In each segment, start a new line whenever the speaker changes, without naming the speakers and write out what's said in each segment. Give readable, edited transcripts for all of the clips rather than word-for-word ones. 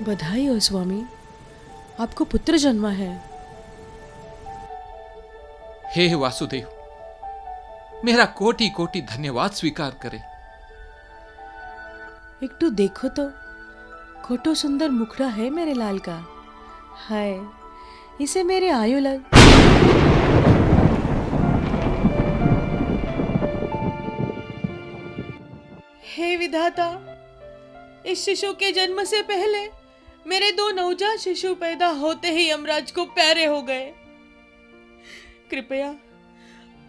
बधाई हो स्वामी, आपको पुत्र जन्मा है।
हे वासुदेव, मेरा कोटि कोटि धन्यवाद स्वीकार करे।
एकटू देखो तो, खोटो सुंदर मुखड़ा है मेरे लाल का। हाय, इसे मेरे आयु लग। हे विधाता, इस शिशु के जन्म से पहले मेरे 2 नवजात शिशु पैदा होते ही यमराज को प्यारे हो गए। कृपया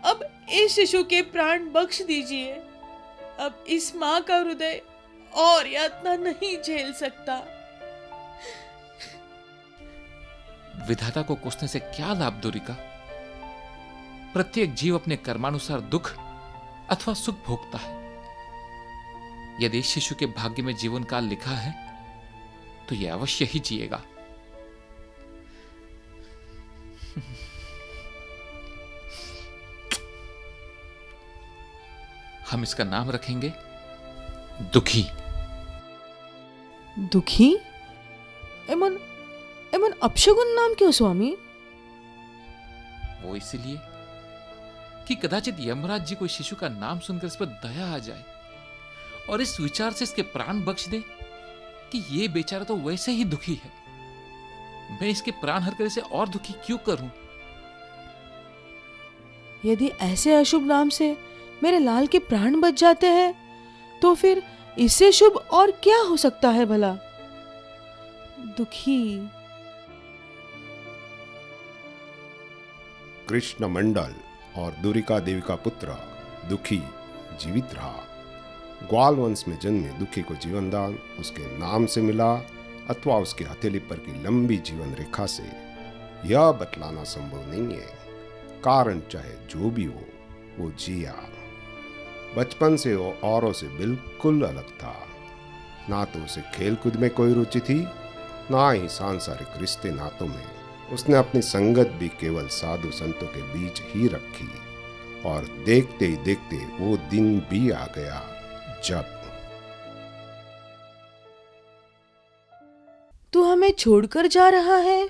अब इस शिशु के प्राण बख्श दीजिए। अब इस मां का हृदय और यातना नहीं झेल सकता।
विधाता को कोसने से क्या लाभ दुरिका? प्रत्येक जीव अपने कर्मानुसार दुख अथवा सुख भोगता है। यदि इस शिशु के भाग्य में जीवन काल लिखा है तो यह अवश्य ही जिएगा। हम इसका नाम रखेंगे दुखी।
दुखी? एमन एमन अपशगुन नाम क्यों स्वामी?
वो इसलिए कि कदाचित यमराज जी को शिशु का नाम सुनकर इस पर दया आ जाए और इस विचार से इसके प्राण बख्श दे कि ये बेचारा तो वैसे ही दुखी है, मैं इसके प्राण हर कर इसे और दुखी क्यों करूं?
यदि ऐसे अशुभ नाम से मेरे लाल के प्राण बच जाते हैं तो फिर इससे शुभ और क्या हो सकता है भला? दुखी।
कृष्ण मंडल और दुरिका देवी का पुत्र दुखी जीवित रहा। ग्वाल वंश में जन्मे दुखी को जीवन दान उसके नाम से मिला अथवा उसकी हथेली पर की लंबी जीवन रेखा से, यह बतलाना संभव नहीं है। कारण चाहे जो भी हो, वो जिया। बचपन से वो औरों से बिल्कुल अलग था। ना तो उसे खेलकूद में कोई रुचि थी, ना ही सांसारिक रिश्ते नातों में। उसने अपनी संगत भी केवल साधु संतों के बीच ही रखी और देखते ही देखते वो दिन भी आ गया जब
तू हमें छोड़कर जा रहा है।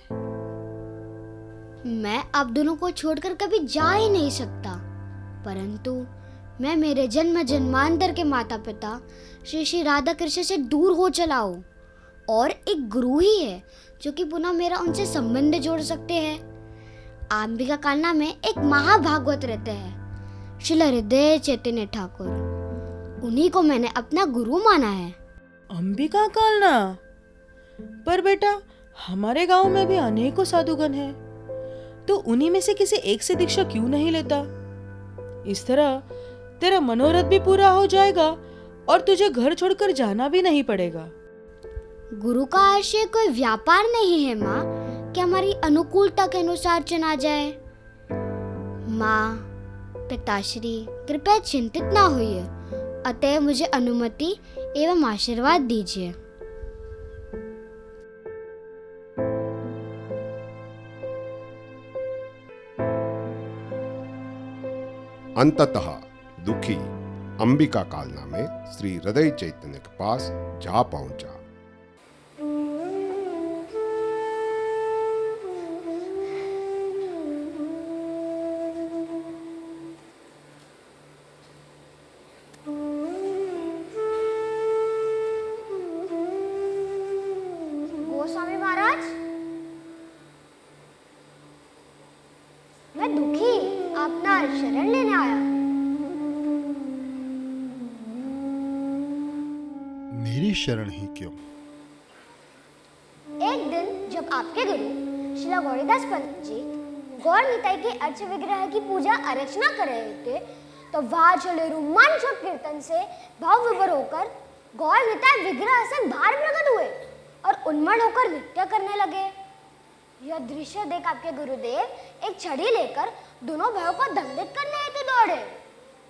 मैं आप दोनों को छोड़कर कभी जा ही नहीं सकता, परंतु मैं मेरे जन्म जन्मांतर के माता पिता श्री श्री राधा कृष्ण से दूर हो चला हूँ और एक गुरु ही है जो कि पुनः मेरा उनसे संबंध जोड़ सकते हैं। अंबिका कालना में एक महाभागवत रहते हैं, श्रील हृदय चैतन्य ठाकुर। उन्हीं को मैंने अपना गुरु माना है।
अंबिका कालना? पर बेटा, हमारे गांव में भी अनेकों साधुगण हैं, तो उन्हीं में से किसी एक से दीक्षा क्यों नहीं लेता? इस तरह तेरा मनोरथ भी पूरा हो जाएगा और तुझे घर छोड़कर जाना भी नहीं पड़ेगा।
गुरु का आशय कोई व्यापार नहीं है माँ कि हमारी अनुकूलता के अनुसार चुना जाए। माँ, पिताश्री कृपया चिंतित ना होइए, अतः मुझे अनुमति एवं आशीर्वाद दीजिए।
अंततः दुखी अंबिका कालना में श्री हृदय चैतन्य के पास जा पहुंचा।
गोस्वामी महाराज, मैं दुखी अपना शरण लेने आया।
मेरी शरण ही क्यों?
एक दिन जब आपके गुरु श्रील गौरीदास पंडित जी गौर निताई के अर्च विग्रह की पूजा अर्चना कर रहे थे, तो वहां चले रोमांचक कीर्तन से भाव विभोर होकर गौर निताई विग्रह से बाहर प्रकट हुए और उन्मत्त होकर नृत्य करने लगे। यह दृश्य देख आपके गुरुदेव एक छड़ी लेकर दोनों भाइयों को दंडित करने हेतु दौड़े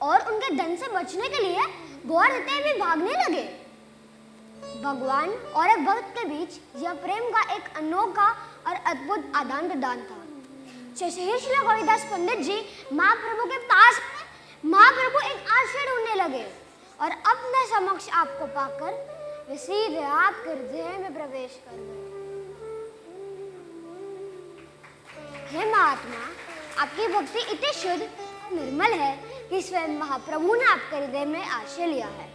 और उनके दंड से बचने के लिए गौर निताई भी भागने लगे। भगवान और एक भक्त के बीच यह प्रेम का एक अनोखा और अद्भुत आदान प्रदान था। श्री गौरीदास पंडित जी महाप्रभु के पास महाप्रभु एक आश्रय ढूंढने लगे और अपने समक्ष आपको पाकर वे सीधे आपके हृदय में प्रवेश कर गए। हे महात्मा, आपकी भक्ति इतनी शुद्ध और निर्मल है कि स्वयं महाप्रभु ने आपके हृदय में आश्रय लिया है।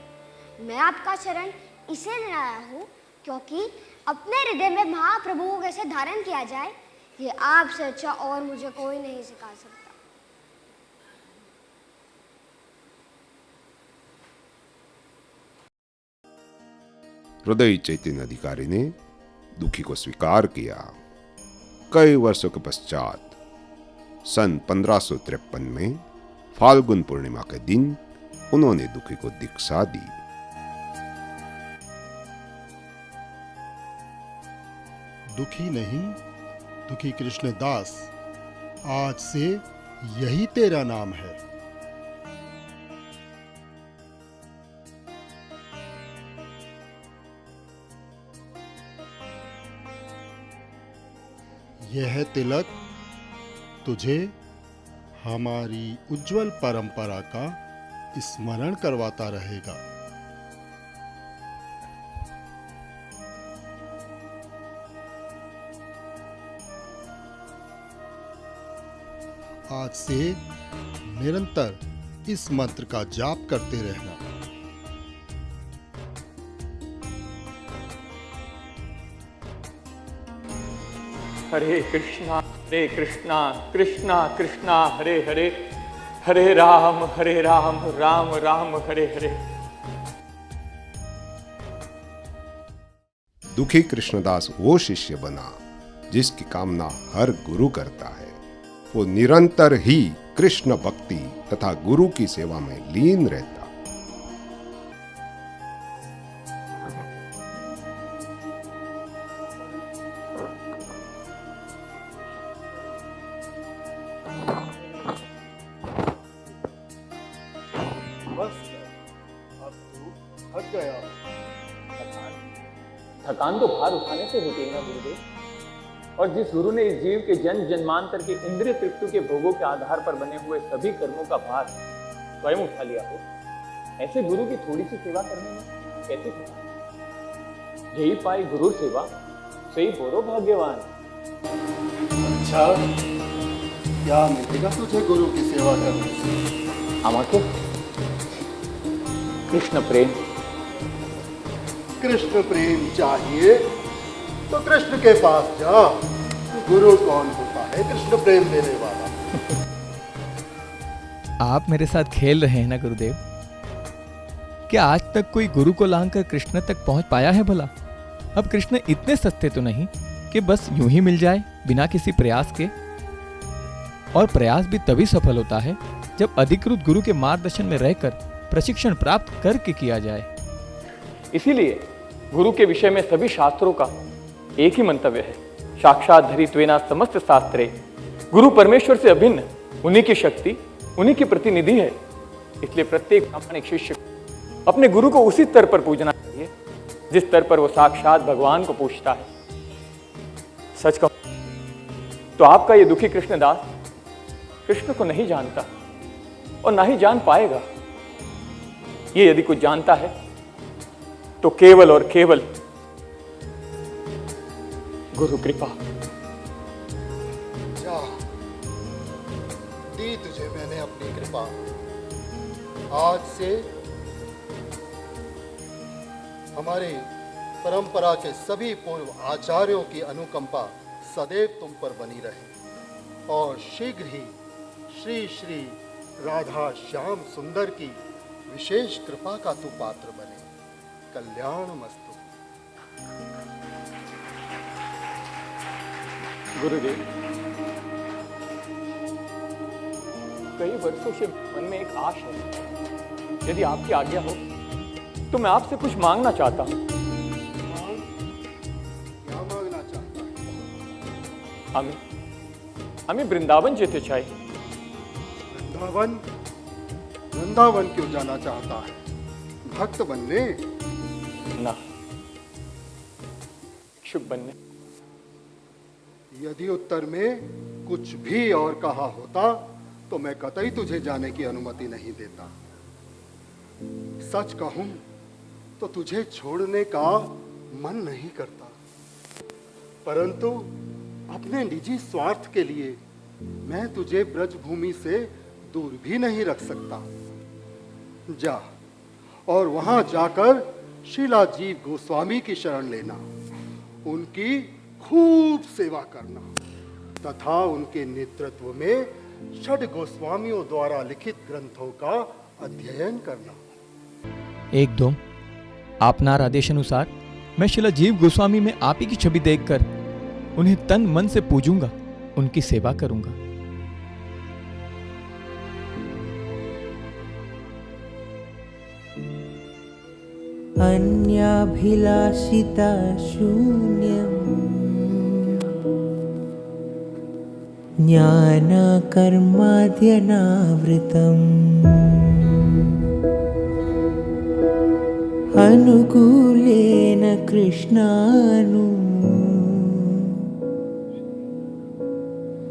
मैं आपका शरण इसे लेने आया हूँ क्योंकि अपने हृदय में महाप्रभु को कैसे धारण किया जाए, ये आपसे अच्छा और मुझे कोई नहीं सिखा सकता।
हृदय चैतन्य अधिकारी ने दुखी को स्वीकार किया। कई वर्षों के पश्चात सन 1553 में फाल्गुन पूर्णिमा के दिन उन्होंने दुखी को दीक्षा दी।
दुखी नहीं, दुखी कृष्णदास, आज से यही तेरा नाम है। यह तिलक तुझे हमारी उज्जवल परंपरा का स्मरण करवाता रहेगा। आज से निरंतर इस मंत्र का जाप करते रहना।
हरे कृष्णा कृष्णा कृष्णा हरे हरे, हरे राम राम राम हरे हरे।
दुखी कृष्णदास वो शिष्य बना जिसकी कामना हर गुरु करता है। वो निरंतर ही कृष्ण भक्ति तथा गुरु की सेवा में लीन रहता।
थकान तो भार उठाने से होती है ना गुरुदेव, और जिस गुरु ने इस जीव के जन्म जन्मांतर के इंद्रिय तृप्ति के भोगों के आधार पर बने हुए सभी कर्मों का भार स्वयं उठा लिया हो, ऐसे गुरु की थोड़ी सी सेवा करने में कैसे थका। यही पाई गुरु सेवा सही बोरो भाग्यवान।
अच्छा, क्या मिलेगा तुझे गुरु की सेवा करने से?
আমাকে कृष्ण प्रेम।
कृष्ण प्रेम चाहिए तो कृष्ण के पास जा। गुरु कौन होता है कृष्ण प्रेम देने वाला?
आप मेरे साथ खेल रहे हैं ना गुरुदेव? क्या आज तक कोई गुरु को लांघकर कृष्ण तक पहुंच पाया है भला? अब कृष्ण इतने सस्ते तो नहीं कि बस यूं ही मिल जाए बिना किसी प्रयास के। और प्रयास भी तभी सफल होता है जब अधिकृत गुरु के मार्गदर्शन में रहकर प्रशिक्षण प्राप्त करके किया जाए।
इसीलिए गुरु के विषय में सभी शास्त्रों का एक ही मंतव्य है, साक्षात धरित्वेना समस्त शास्त्रे। गुरु परमेश्वर से अभिन्न, उन्हीं की शक्ति, उन्हीं की प्रतिनिधि है। इसलिए प्रत्येक प्रामाणिक शिष्य अपने गुरु को उसी स्तर पर पूजना चाहिए जिस स्तर पर वो साक्षात भगवान को पूजता है। सच कहूं तो आपका ये दुखी कृष्णदास कृष्ण को नहीं जानता और ना ही जान पाएगा। ये यदि कुछ जानता है तो केवल और केवल गुरु कृपा।
जा, दी तुझे मैंने अपनी कृपा। आज से हमारे परंपरा के सभी पूर्व आचार्यों की अनुकंपा सदैव तुम पर बनी रहे और शीघ्र ही श्री श्री राधा श्याम सुंदर की विशेष कृपा का तू पात्र बने। कल्याणमस्तु।
गुरुदेव, कई वर्षों से मन में एक आश है, यदि आपकी आज्ञा हो तो मैं आपसे कुछ मांगना चाहता हूं।
क्या मांगना चाहता है?
हमें वृंदावन जेते चाहिए।
वृंदावन? वृंदावन क्यों जाना चाहता है? भक्त बनने?
ना, शुभ बनने।
यदि उत्तर में कुछ भी और कहा होता तो मैं कतई तुझे जाने की अनुमति नहीं देता। सच कहूं तो तुझे छोड़ने का मन नहीं करता, परंतु अपने निजी स्वार्थ के लिए मैं तुझे ब्रजभूमि से दूर भी नहीं रख सकता। जा और वहां जाकर शीला जीव गोस्वामी की शरण लेना, उनकी खूब सेवा करना तथा उनके नेतृत्व में षड गोस्वामियों द्वारा लिखित ग्रंथों का अध्ययन करना।
एकदम आपनार आदेश अनुसार मैं शिला जीव गोस्वामी में आप ही की छवि देखकर उन्हें तन मन से पूजूंगा, उनकी सेवा करूंगा।
अन्याभिलाषिता शून्यम् ज्ञानकर्माद्यनावृतम् अनुकूलेन कृष्णानु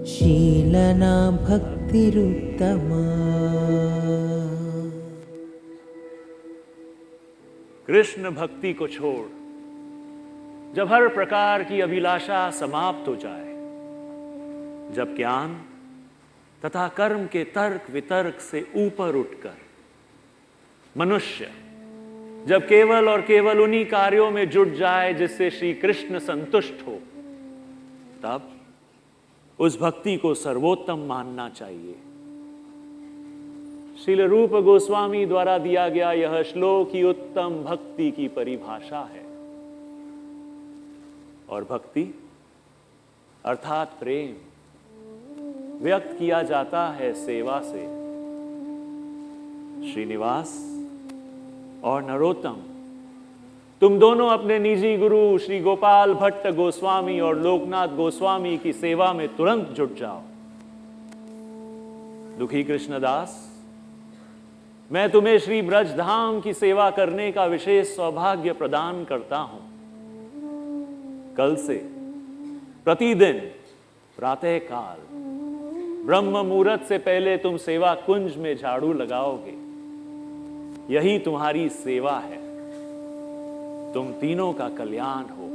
शीलना भक्तिरुत्तमा।
कृष्ण भक्ति को छोड़ जब हर प्रकार की अभिलाषा समाप्त हो जाए, जब ज्ञान तथा कर्म के तर्क वितर्क से ऊपर उठकर मनुष्य जब केवल और केवल उन्हीं कार्यों में जुट जाए जिससे श्री कृष्ण संतुष्ट हो, तब उस भक्ति को सर्वोत्तम मानना चाहिए। श्रील रूप गोस्वामी द्वारा दिया गया यह श्लोक ही उत्तम भक्ति की परिभाषा है। और भक्ति अर्थात प्रेम व्यक्त किया जाता है सेवा से। श्रीनिवास और नरोत्तम, तुम दोनों अपने निजी गुरु श्री गोपाल भट्ट गोस्वामी और लोकनाथ गोस्वामी की सेवा में तुरंत जुट जाओ। दुखी कृष्णदास, मैं तुम्हें श्री ब्रजधाम की सेवा करने का विशेष सौभाग्य प्रदान करता हूं। कल से प्रतिदिन प्रातः काल ब्रह्म मुहूर्त से पहले तुम सेवा कुंज में झाड़ू लगाओगे। यही तुम्हारी सेवा है। तुम तीनों का कल्याण हो।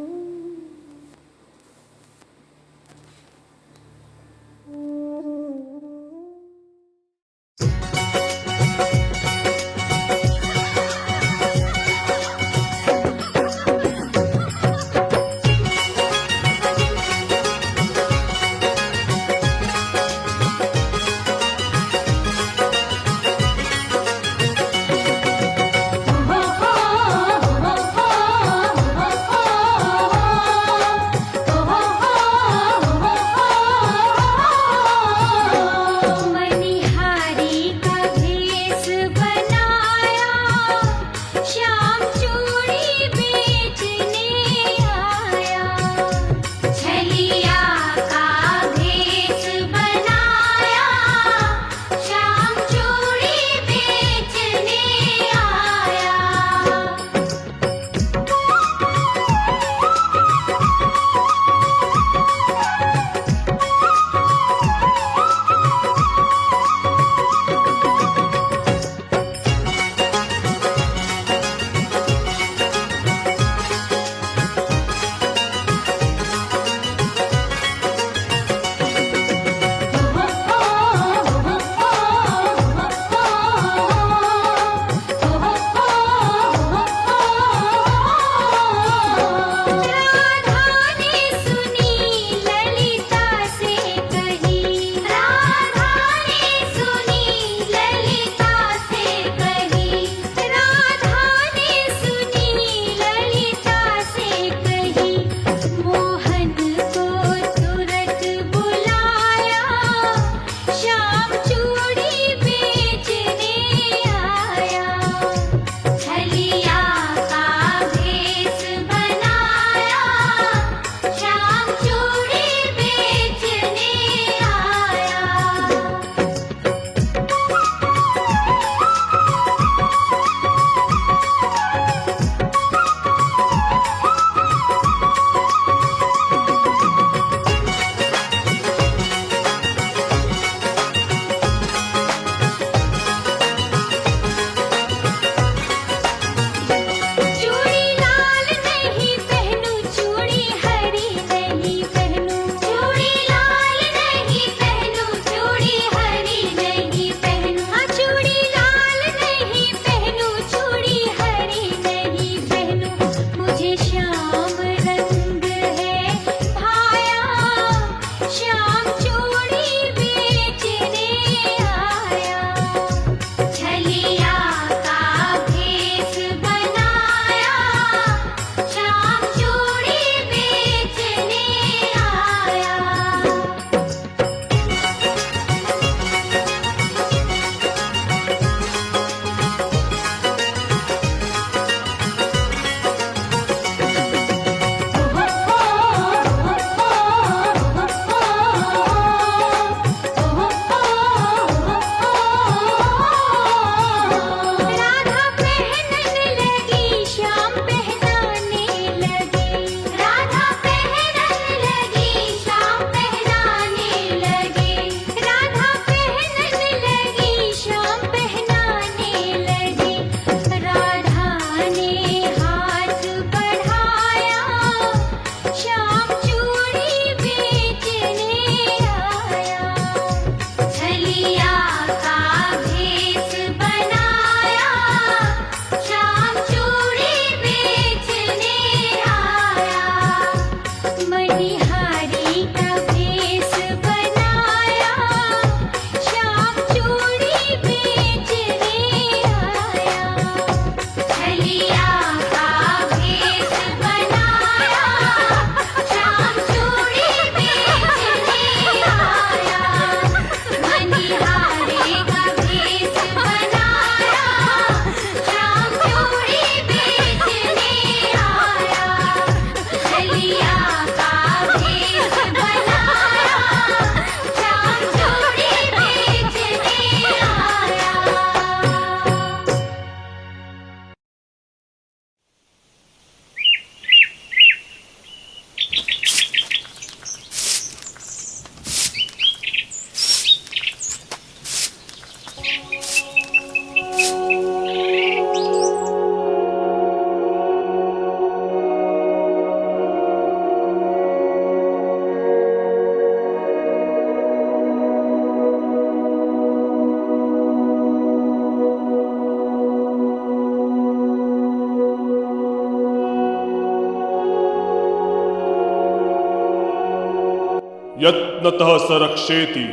यत्नतः सरक्षेति,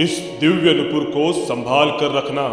इस दिव्य नुपुर को संभाल कर रखना।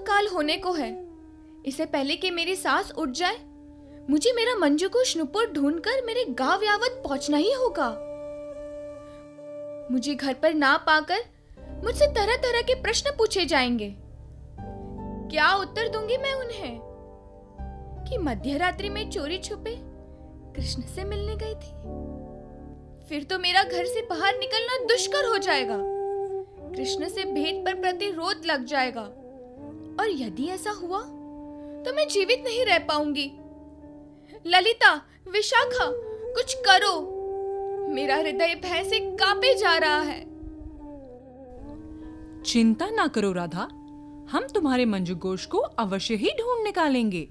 काल होने को है। इससे पहले कि मेरी सांस उठ जाए, मुझे मेरा मंजूगोश नुपुर ढूंढकर मेरे गांव यावत पहुंचना ही होगा। मुझे घर पर ना पाकर मुझसे तरह तरह के प्रश्न पूछे जाएंगे। क्या उत्तर दूंगी मैं उन्हें कि मध्य रात्रि में चोरी छुपे कृष्ण से मिलने गई थी? फिर तो मेरा घर से बाहर निकलना दुष्कर हो जाएगा। कृष्ण से भेंट पर प्रतिरोध लग जाएगा, और यदि ऐसा हुआ तो मैं जीवित नहीं रह पाऊंगी। ललिता, विशाखा, कुछ करो। मेरा हृदय भय से कांपे जा रहा है।
चिंता ना करो राधा, हम तुम्हारे मंजूगोश को अवश्य ही ढूंढ निकालेंगे।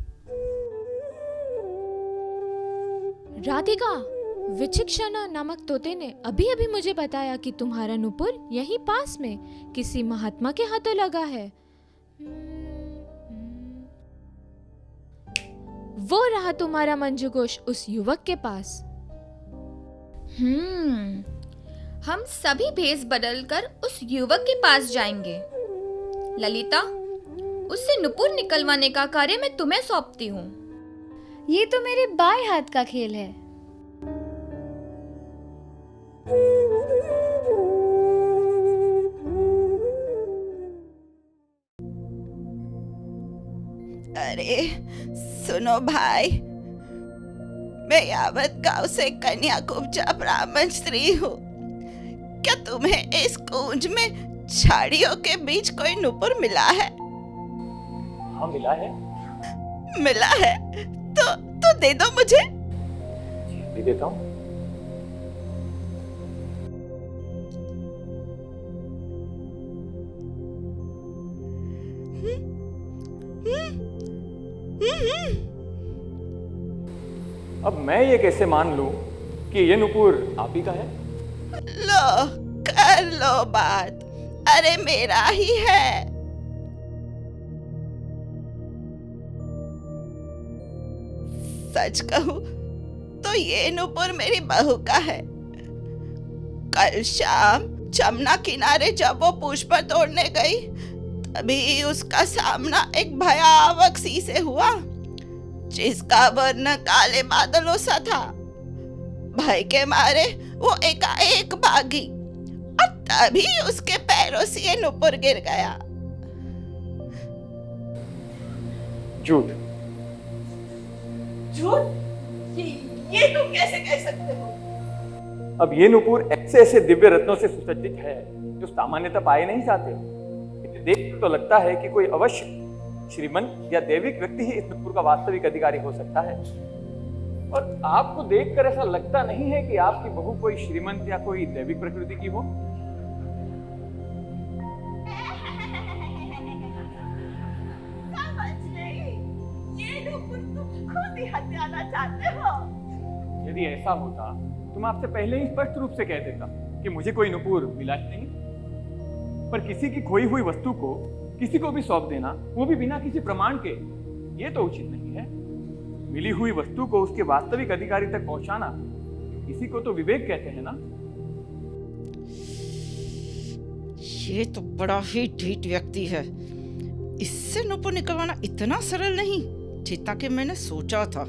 राधिका, विचिक्षणा नामक तोते ने अभी अभी मुझे बताया कि तुम्हारा नुपुर यहीं पास में किसी महात्मा के हाथों लगा है। वो रहा तुम्हारा मंजूगोश उस युवक के पास। हम सभी भेष बदलकर उस युवक के पास जाएंगे। ललिता, उससे नुपुर निकलवाने का कार्य मैं तुम्हें सौंपती हूँ।
ये तो मेरे बाएं हाथ का खेल है।
अरे सुनो भाई, मैं यावत गांव से कन्याकुब्जा ब्राह्मण स्त्री हूँ। क्या तुम्हें इस कुंज में झाड़ियों के बीच कोई नुपुर मिला है?
हाँ, मिला है।
मिला है तो दे दो मुझे।
जी, देता हूँ। अब मैं ये कैसे मान लूं कि ये नुपुर आप ही का है?
लो, कर लो बात। अरे मेरा ही है। सच कहूं तो ये नुपुर मेरी बहू का है। कल शाम जमुना किनारे जब वो पुष्प तोड़ने गई, तभी उसका सामना एक भयावह सी से हुआ, जिसका वर्ण काले बादलों सा था। भय के मारे वो एकाएक भागी, और तभी उसके पैरों से ये नुपुर गिर गया।
झूठ।
झूठ? ये तुम कैसे कह सकते हो?
अब ये नुपुर ऐसे ऐसे दिव्य रत्नों से सुसज्जित है जो सामान्यतः पाए नहीं जाते। इसे देख तो लगता है कि कोई अवश्य श्रीमंत या दैविक व्यक्ति ही इस नुपुर का वास्तविक अधिकारी हो सकता है। और आपको देखकर ऐसा लगता नहीं है कि आपकी बहू कोई श्रीमंत या कोई दैविक प्रकृति की हो?
ये नुपुर तुम खुद ही हत्याना चाहते हो।
यदि ऐसा होता तो मैं आपसे पहले ही स्पष्ट रूप से कह देता कि मुझे कोई नुपुर मिला ही नहीं। पर किसी की खोई हुई वस्तु को किसी को भी सौंप देना, वो भी बिना किसी प्रमाण के, ये तो उचित नहीं है। मिली हुई वस्तु को उसके वास्तविक अधिकारी तक पहुंचाना, इसी को तो विवेक कहते हैं ना।
ये तो बड़ा ही ढीठ व्यक्ति है। इससे नुपुर निकलवाना इतना सरल नहीं जितना कि मैंने सोचा था।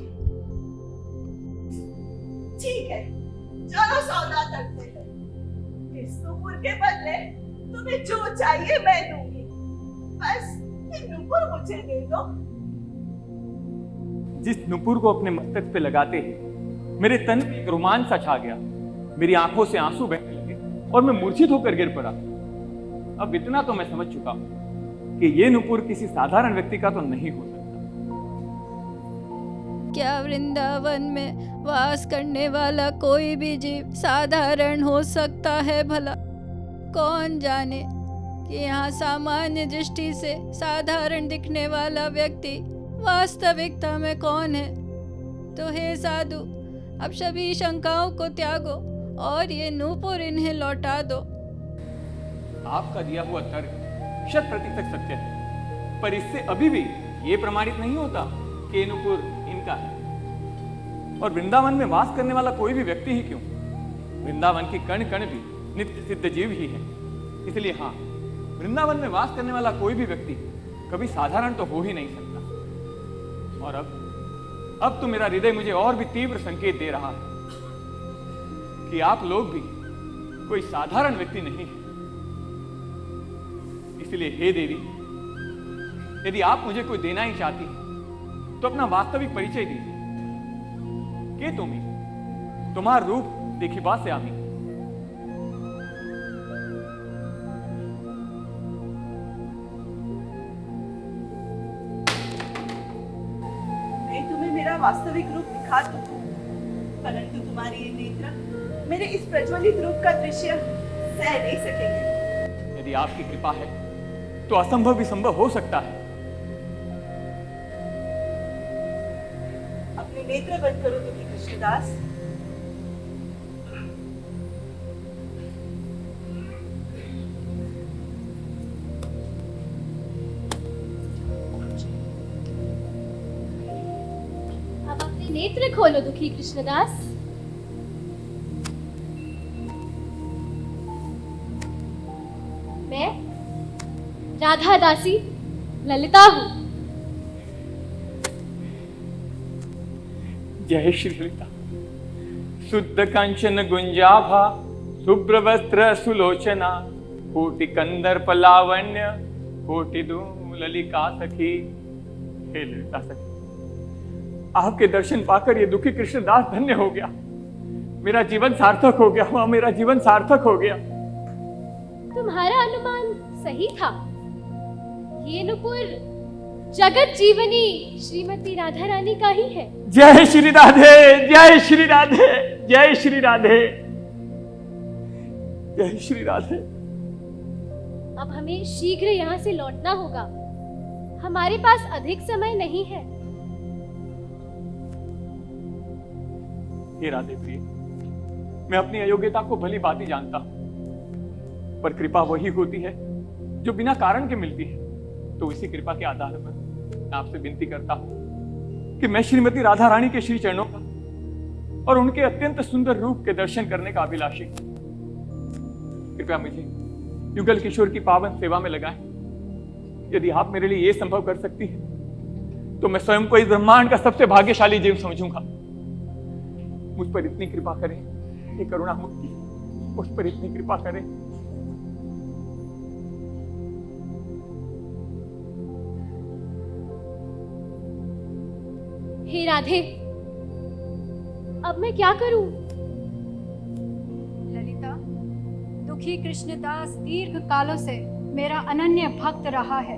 ठीक है, चलो सौदा करते हैं। इस नुपुर के बदले तुम्हें जो चाहिए मैं दूंगी, बस ये नुपुर मुझे दे दो।
जिस नुपुर को अपने मस्तक पे लगाते ही मेरे तन में एक रोमांच सा छा गया, मेरी आंखों से आंसू बहने लगे और मैं मूर्छित होकर गिर पड़ा। अब इतना तो मैं समझ चुका हूं कि ये नुपुर किसी साधारण व्यक्ति का तो नहीं हो सकता।
क्या वृंदावन में वास करने वाला कोई भी जीव साधारण हो सकता है भला? कौन जाने कि यहाँ सामान्य दृष्टि से साधारण दिखने वाला व्यक्ति वास्तविकता में कौन है। तो हे साधु, अब सभी शंकाओं को त्यागो और ये नूपुर इन्हें लौटा दो।
आपका दिया हुआ तर्क 100% सत्य है, पर इससे अभी भी ये प्रमाणित नहीं होता कि ये नुपुर इनका है। और वृंदावन में वास करने वाला कोई भी व्यक्ति ही क्यों, वृंदावन की कण कण भी नित्य सिद्ध जीव ही है। इसलिए हाँ, वृंदावन में वास करने वाला कोई भी व्यक्ति कभी साधारण तो हो ही नहीं सकता। और अब तो मेरा हृदय मुझे और भी तीव्र संकेत दे रहा है कि आप लोग भी कोई साधारण व्यक्ति नहीं है। इसलिए हे देवी, यदि आप मुझे कोई देना ही चाहती हैं, तो अपना वास्तविक परिचय दीजिए। के तुम्ही तुम्हार रूप देखिबा से आमी।
मैं तुम्हें मेरा वास्तविक रूप दिखा दूं, परंतु तुम्हारी ये नेत्र मेरे इस प्रज्वलित रूप का दृश्य सह नहीं सकेंगे।
यदि आपकी कृपा है तो असंभव भी संभव हो सकता है।
अपने नेत्र बंद करो दुखी कृष्णदास।
अब अपने नेत्र खोलो दुखी कृष्णदास। मैं राधा दासी ललिता हूँ।
जय श्री ललिता। शुद्ध कंचन गुंजाभा, शुभ्र वस्त्र सुलोचना, कोटि कंदर्प लावण्य, कोटि दूम ललिका सखी। हे ललिता सखी, आपके दर्शन पाकर ये दुखी कृष्णदास धन्य हो गया। मेरा जीवन सार्थक हो गया। मां, मेरा जीवन सार्थक हो गया।
तुम्हारा अनुमान सही था। ये नुपुर जगत जीवनी श्रीमती राधा रानी का ही है।
जय श्री राधे, जय श्री राधे, जय श्री राधे, जय श्री राधे।
अब हमें शीघ्र यहाँ से लौटना होगा। हमारे पास अधिक समय नहीं है।
हे राधे प्रिय, मैं अपनी अयोग्यता को भली भांति जानता हूं, पर कृपा वही होती है जो बिना कारण के मिलती है। तो इसी कृपा के आधार पर मैं आपसे विनती करता हूं कि मैं श्रीमती राधा रानी के श्री चरणों का और उनके अत्यंत सुंदर रूप के दर्शन करने का अभिलाषी, कृपया मुझे युगल किशोर की पावन सेवा में लगाएं। यदि आप मेरे लिए यह संभव कर सकती हैं, तो मैं स्वयं को इस ब्रह्मांड का सबसे भाग्यशाली जीव समझूंगा। मुझ पर इतनी कृपा करें हे करुणामूर्ति, मुझ पर इतनी कृपा करें।
हे राधे, अब मैं क्या करूं?
ललिता, दुखी कृष्णदास दीर्घ कालों से मेरा अनन्य भक्त रहा है।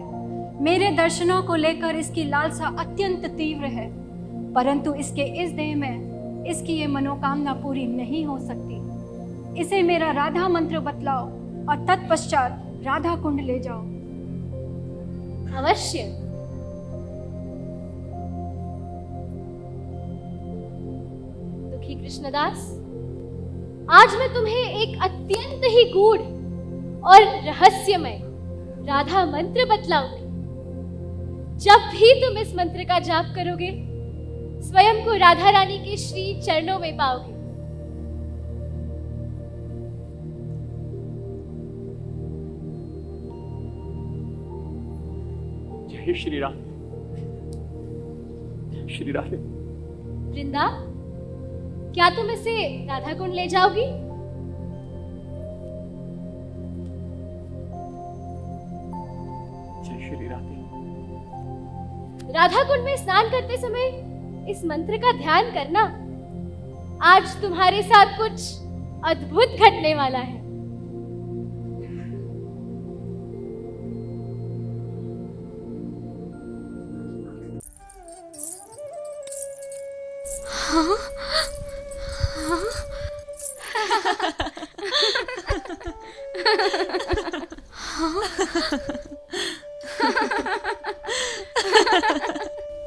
मेरे दर्शनों को लेकर इसकी लालसा अत्यंत तीव्र है, परंतु इसके इस देह में इसकी ये मनोकामना पूरी नहीं हो सकती। इसे मेरा राधा मंत्र बतलाओ और तत्पश्चात राधा कुंड ले जाओ।
अवश्य। दुखी कृष्णदास, आज मैं तुम्हें एक अत्यंत ही गूढ़ और रहस्यमय राधा मंत्र बतलाऊंगी। जब भी तुम इस मंत्र का जाप करोगे, स्वयं को राधा रानी के श्री चरणों में पाओगे।
जय श्री राधे, श्री राधे।
वृंदा, क्या तुम इसे राधा कुंड ले जाओगी?
श्री राधे।
राधा कुंड में स्नान करते समय इस मंत्र का ध्यान करना। आज तुम्हारे साथ कुछ अद्भुत घटने वाला है।
हाँ? हाँ?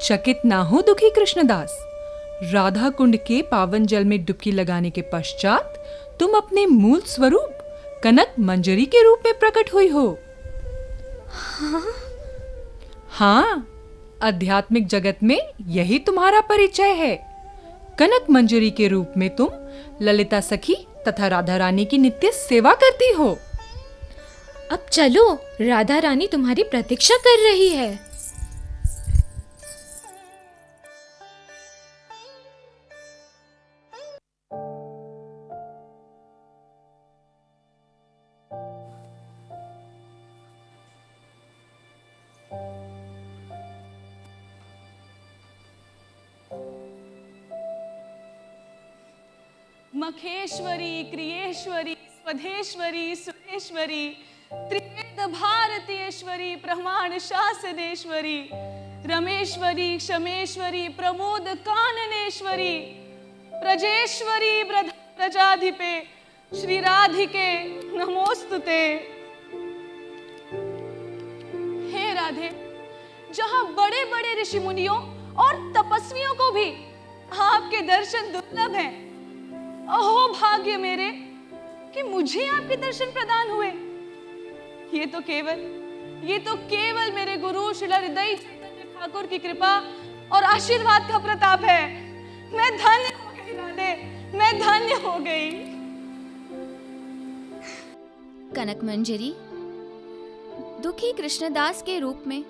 चकित ना हो दुखी कृष्णदास। राधा कुंड के पावन जल में डुबकी लगाने के पश्चात तुम अपने मूल स्वरूप कनक मंजरी के रूप में प्रकट हुई हो। हाँ, आध्यात्मिक जगत में यही तुम्हारा परिचय है। कनक मंजरी के रूप में तुम ललिता सखी तथा राधा रानी की नित्य सेवा करती हो।
अब चलो, राधा रानी तुम्हारी प्रतीक्षा कर रही है।
मखेश्वरी, क्रियेश्वरी, स्वधेश्वरी, सुरेश्वरी, त्रिवेद भारतीश्वरी, प्रमाण शासनेश्वरी, रमेश्वरी, क्षमेश्वरी, प्रमोद काननेश्वरी, प्रजेश्वरी, प्रजाधिपे, श्री राधिके नमोस्तुते। हे राधे, जहां बड़े बड़े ऋषि मुनियों और तपस्वियों को भी आपके दर्शन दुर्लभ हैं, अहो भाग्य मेरे कि मुझे आपके दर्शन प्रदान हुए। ये तो केवल मेरे गुरु श्रील हृदय चैतन्य ठाकुर की कृपा और आशीर्वाद का प्रताप है। मैं धन्य हो गई राधे, मैं धन्य हो गई।
कनक मंजरी, दुखी कृष्णदास के रूप में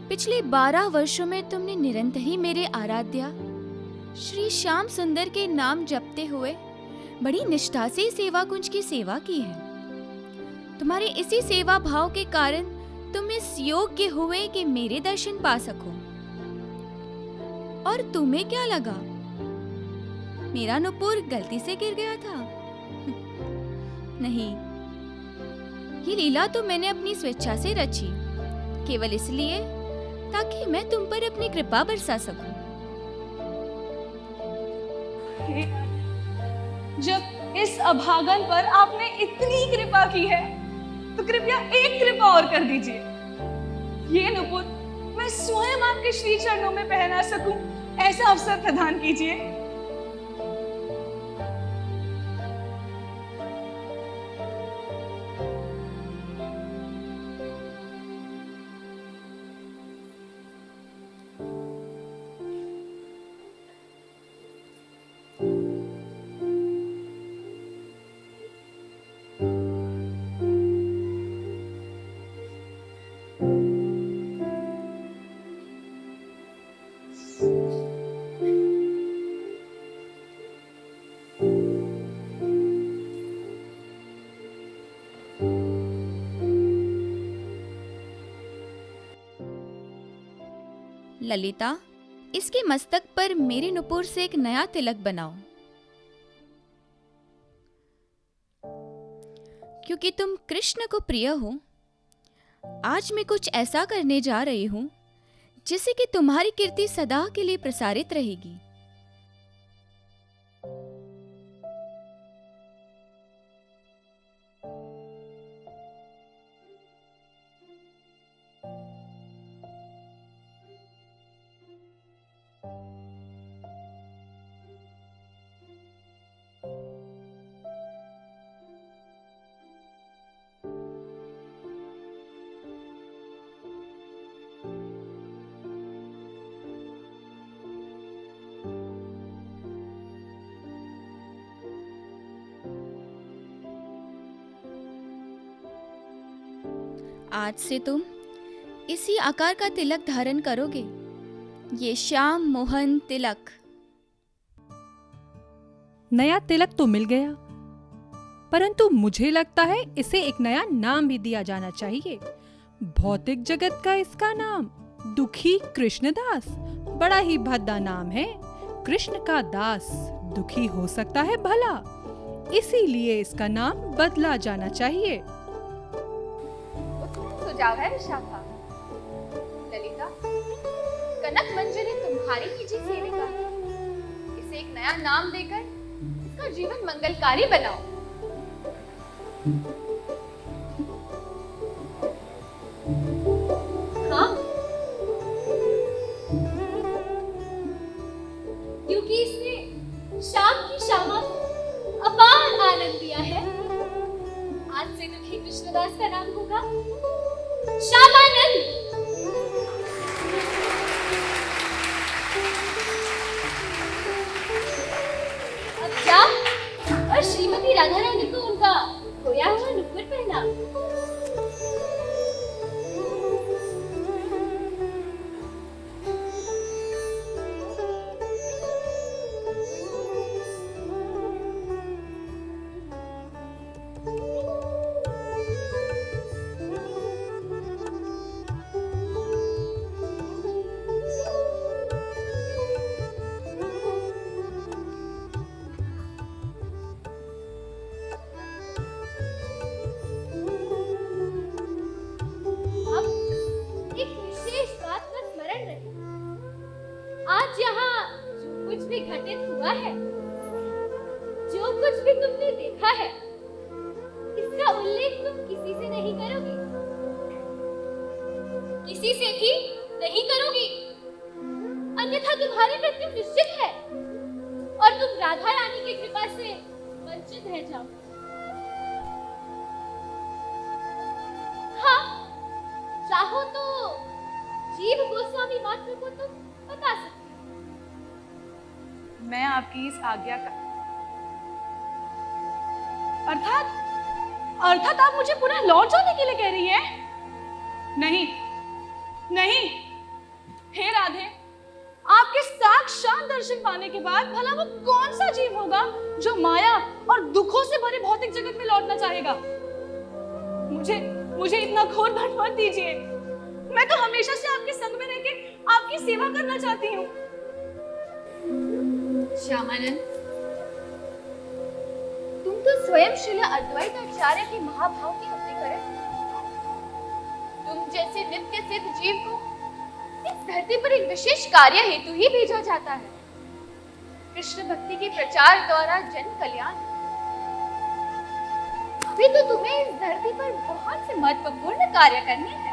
पिछले 12 वर्षों में तुमने निरंतर ही मेरे आराध्या श्री श्याम सुंदर के नाम जपते हुए बड़ी निष्ठा से सेवा कुंज की सेवा की है। तुम्हारे इसी सेवा भाव के कारण तुम इस योग्य हुए कि मेरे दर्शन पा सको। और तुम्हें क्या लगा मेरा नुपुर गलती से गिर गया था? नहीं, ये लीला तो मैंने अपनी स्वेच्छा से रची, केवल इसलिए ताकि मैं तुम पर अपनी कृपा बरसा सकूं।
जब इस अभागन पर आपने इतनी कृपा की है तो कृपया एक कृपा और कर दीजिए। ये नुपुर मैं स्वयं आपके श्री चरणों में पहना सकूं, ऐसा अवसर प्रदान कीजिए।
ललिता, इसके मस्तक पर मेरे नुपुर से एक नया तिलक बनाओ। क्योंकि तुम कृष्ण को प्रिय हो, आज मैं कुछ ऐसा करने जा रही हूं जिससे कि तुम्हारी कीर्ति सदा के लिए प्रसारित रहेगी। आज से तुम इसी आकार का तिलक धारण करोगे, ये श्याम मोहन तिलक।
नया तिलक तो मिल गया, परंतु मुझे लगता है इसे एक नया नाम भी दिया जाना चाहिए। भौतिक जगत का इसका नाम दुखी कृष्णदास, बड़ा ही भद्दा नाम है। कृष्ण का दास दुखी हो सकता है भला, इसीलिए इसका नाम बदला जाना चाहिए।
सुझाव है विशाखा। ललिता, कनक मंजरी तुम्हारी निजी सेविका, इसे एक नया नाम देकर इसका जीवन मंगलकारी बनाओ।
हाँ, क्योंकि इसने शाम की श्यामा को अपार आनंद दिया है। आज से दुखी कृष्णदास का नाम होगा श्यामानंद। अब जा और श्रीमती राधा रानी को उनका खोया हुआ नुपुर पहना। आज यहाँ जो कुछ भी घटित हुआ है, जो कुछ भी तुमने देखा है, इसका उल्लेख तुम किसी से नहीं करोगी, किसी से भी नहीं करोगी, अन्यथा तुम्हारी मृत्यु निश्चित है और तुम राधा रानी की कृपा से वंचित रह जाओगे। हाँ, चाहो तो जीव गोस्वामी मात्र को तुम बता सकते।
मैं आपकी इस आज्ञा का अर्थात आप मुझे पुनः लौट जाने के लिए कह रही हैं? नहीं नहीं, हे राधे, आपके साक्षात दर्शन पाने के बाद भला वो कौन सा जीव होगा जो माया और दुखों से भरे भौतिक जगत में लौटना चाहेगा? मुझे इतना घोर भट मत दीजिए। मैं तो हमेशा से आपके संग में रह के आपकी सेवा करना चाहती हूँ।
श्यामानंद, तुम तो स्वयं श्रील अद्वैत आचार्य के महाभाव की अतिकरण। तुम जैसे नित्य सिद्ध जीव को इस धरती पर एक विशेष कार्य हेतु ही भेजा जाता है, कृष्ण भक्ति के प्रचार द्वारा जन कल्याण। अभी तो तुम्हें इस धरती पर बहुत से महत्वपूर्ण कार्य करने हैं।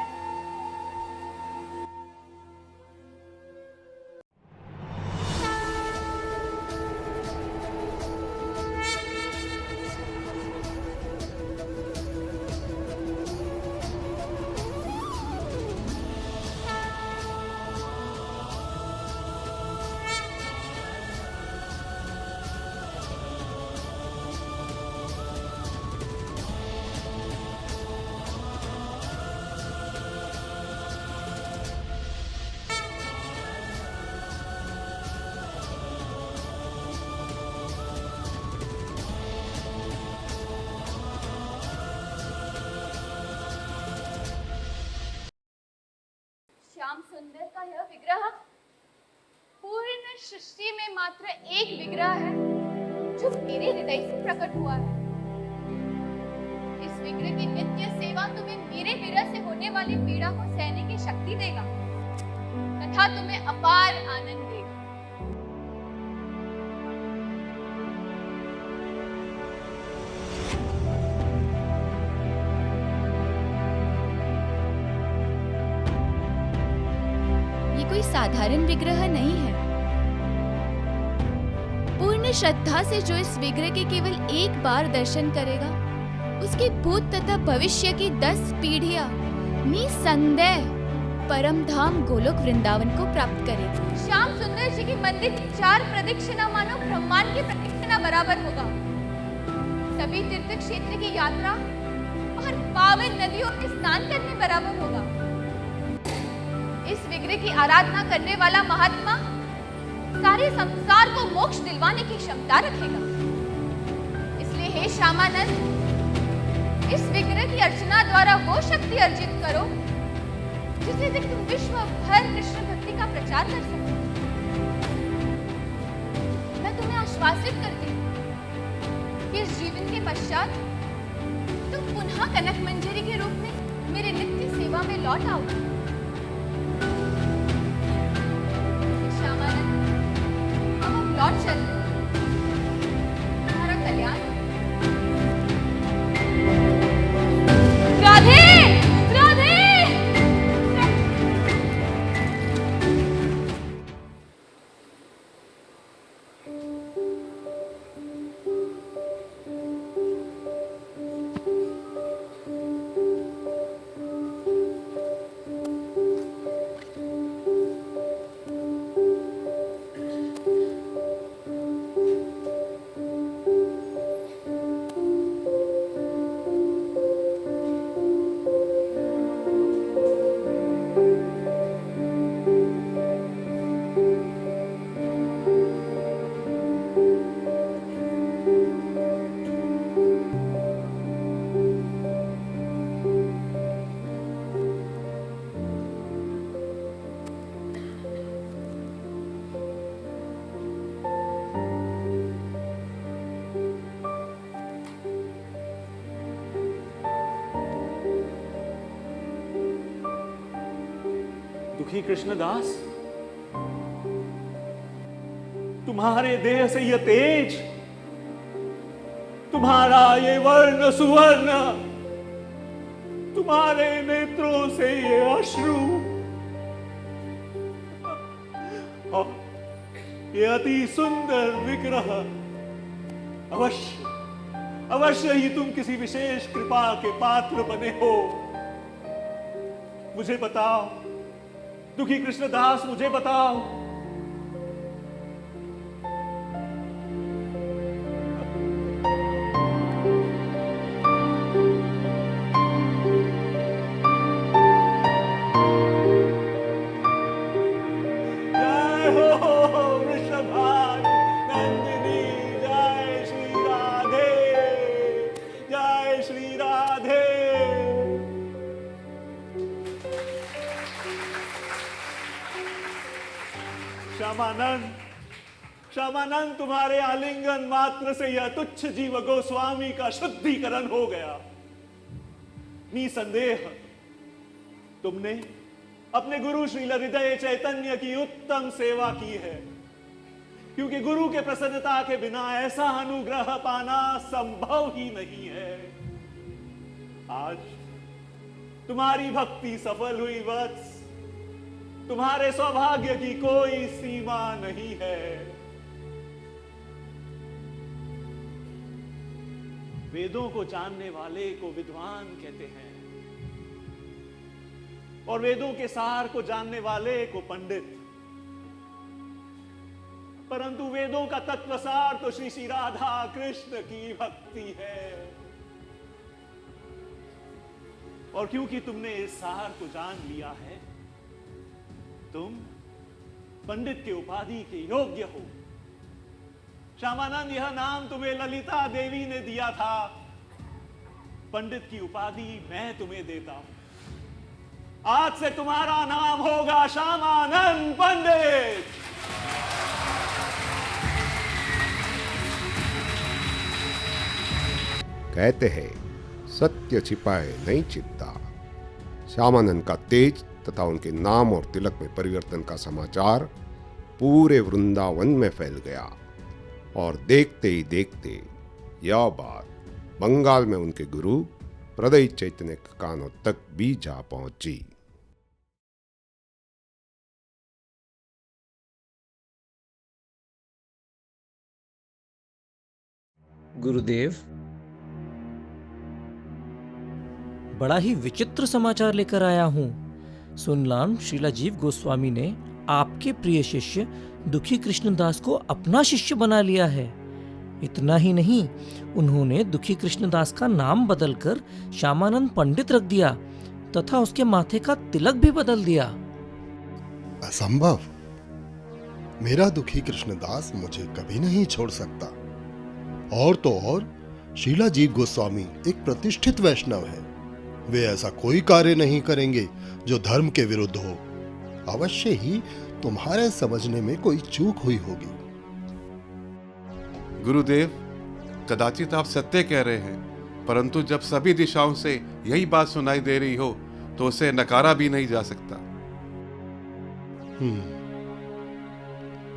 श्याम सुंदर का यह विग्रह पूर्ण सृष्टि में मात्र एक विग्रह है जो मेरे हृदय से प्रकट हुआ है। इस विग्रह की नित्य सेवा तुम्हें मेरे विरह से होने वाली पीड़ा को सहने की शक्ति देगा तथा तुम्हें अपार आनंद देगा। कोई साधारण विग्रह नहीं है। पूर्ण श्रद्धा से जो इस विग्रह के केवल एक बार दर्शन करेगा, उसकी भूत तथा भविष्य की 10 पीढ़ियां निसंदेह परम धाम गोलोक वृंदावन को प्राप्त करेगी। श्याम सुंदर जी की मंदिर की 4 प्रदक्षिणा मानो ब्रह्मांड की प्रदक्षिणा बराबर होगा। सभी तीर्थ क्षेत्र की यात्रा और पावन नदियों में स्नान करने बराबर होगा। इस विग्रह की आराधना करने वाला महात्मा सारे संसार को मोक्ष दिलवाने की क्षमता रखेगा। इसलिए हे श्यामानंद, इस विग्रह की अर्चना द्वारा वो शक्ति अर्जित करो जिसे से तुम विश्व भर कृष्ण भक्ति का प्रचार कर सको। मैं तुम्हें आश्वासित करती हूँ कि इस जीवन के पश्चात तुम पुनः कनक मंजरी के रूप में मेरे नित्य सेवा में लौट आओगे। श्यामानंद, अब हम लौट चलते हैं। तुम्हारा कल्याण। राधे, राधे।
दुखी कृष्णदास, तुम्हारे देह से यह तेज, तुम्हारा ये वर्ण सुवर्ण, तुम्हारे नेत्रों से ये अश्रु और ये अति सुंदर विग्रह, अवश्य ही तुम किसी विशेष कृपा के पात्र बने हो। मुझे बताओ दुखी कृष्णदास, मुझे बताओ। जय हो वृषभानु नंदिनी, जय श्री राधे, जय श्री राधे। श्यामानंद, तुम्हारे आलिंगन मात्र से यह तुच्छ जीव गोस्वामी का शुद्धिकरण हो गया। निसंदेह तुमने अपने गुरु श्री हृदय चैतन्य की उत्तम सेवा की है, क्योंकि गुरु के प्रसन्नता के बिना ऐसा अनुग्रह पाना संभव ही नहीं है। आज तुम्हारी भक्ति सफल हुई वत्स, तुम्हारे सौभाग्य की कोई सीमा नहीं है। वेदों को जानने वाले को विद्वान कहते हैं और वेदों के सार को जानने वाले को पंडित। परंतु वेदों का तत्वसार तो श्री श्री राधा कृष्ण की भक्ति है। और क्योंकि तुमने इस सार को जान लिया है, तुम पंडित के उपाधि के योग्य हो। श्यामानंद, यह नाम तुम्हें ललिता देवी ने दिया था, पंडित की उपाधि मैं तुम्हें देता हूं। आज से तुम्हारा नाम होगा श्यामानंद पंडित।
कहते हैं सत्य छिपाए नहीं छिपता। श्यामानंद का तेज तथा उनके नाम और तिलक में परिवर्तन का समाचार पूरे वृंदावन में फैल गया और देखते ही देखते यह बात बंगाल में उनके गुरु हृदय चैतन्य के कानों तक भी जा पहुंची।
गुरुदेव, बड़ा ही विचित्र समाचार लेकर आया हूं। सुनलाम श्रीला जीव गोस्वामी ने आपके प्रिय शिष्य दुखी कृष्णदास को अपना शिष्य बना लिया है। इतना ही नहीं, उन्होंने दुखी कृष्णदास का नाम बदलकर श्यामानंद पंडित रख दिया तथा उसके माथे का तिलक भी बदल दिया।
असंभव। मेरा दुखी कृष्णदास मुझे कभी नहीं छोड़ सकता। और तो और शीला जीव गोस्वामी एक प्रतिष्ठित वैष्णव है। वे ऐसा कोई कार्य नहीं करेंगे जो धर्म के विरुद्ध हो। अवश्य ही तुम्हारे समझने में कोई चूक हुई होगी।
गुरुदेव, कदाचित आप सत्य कह रहे हैं, परंतु जब सभी दिशाओं से यही बात सुनाई दे रही हो तो उसे नकारा भी नहीं जा सकता।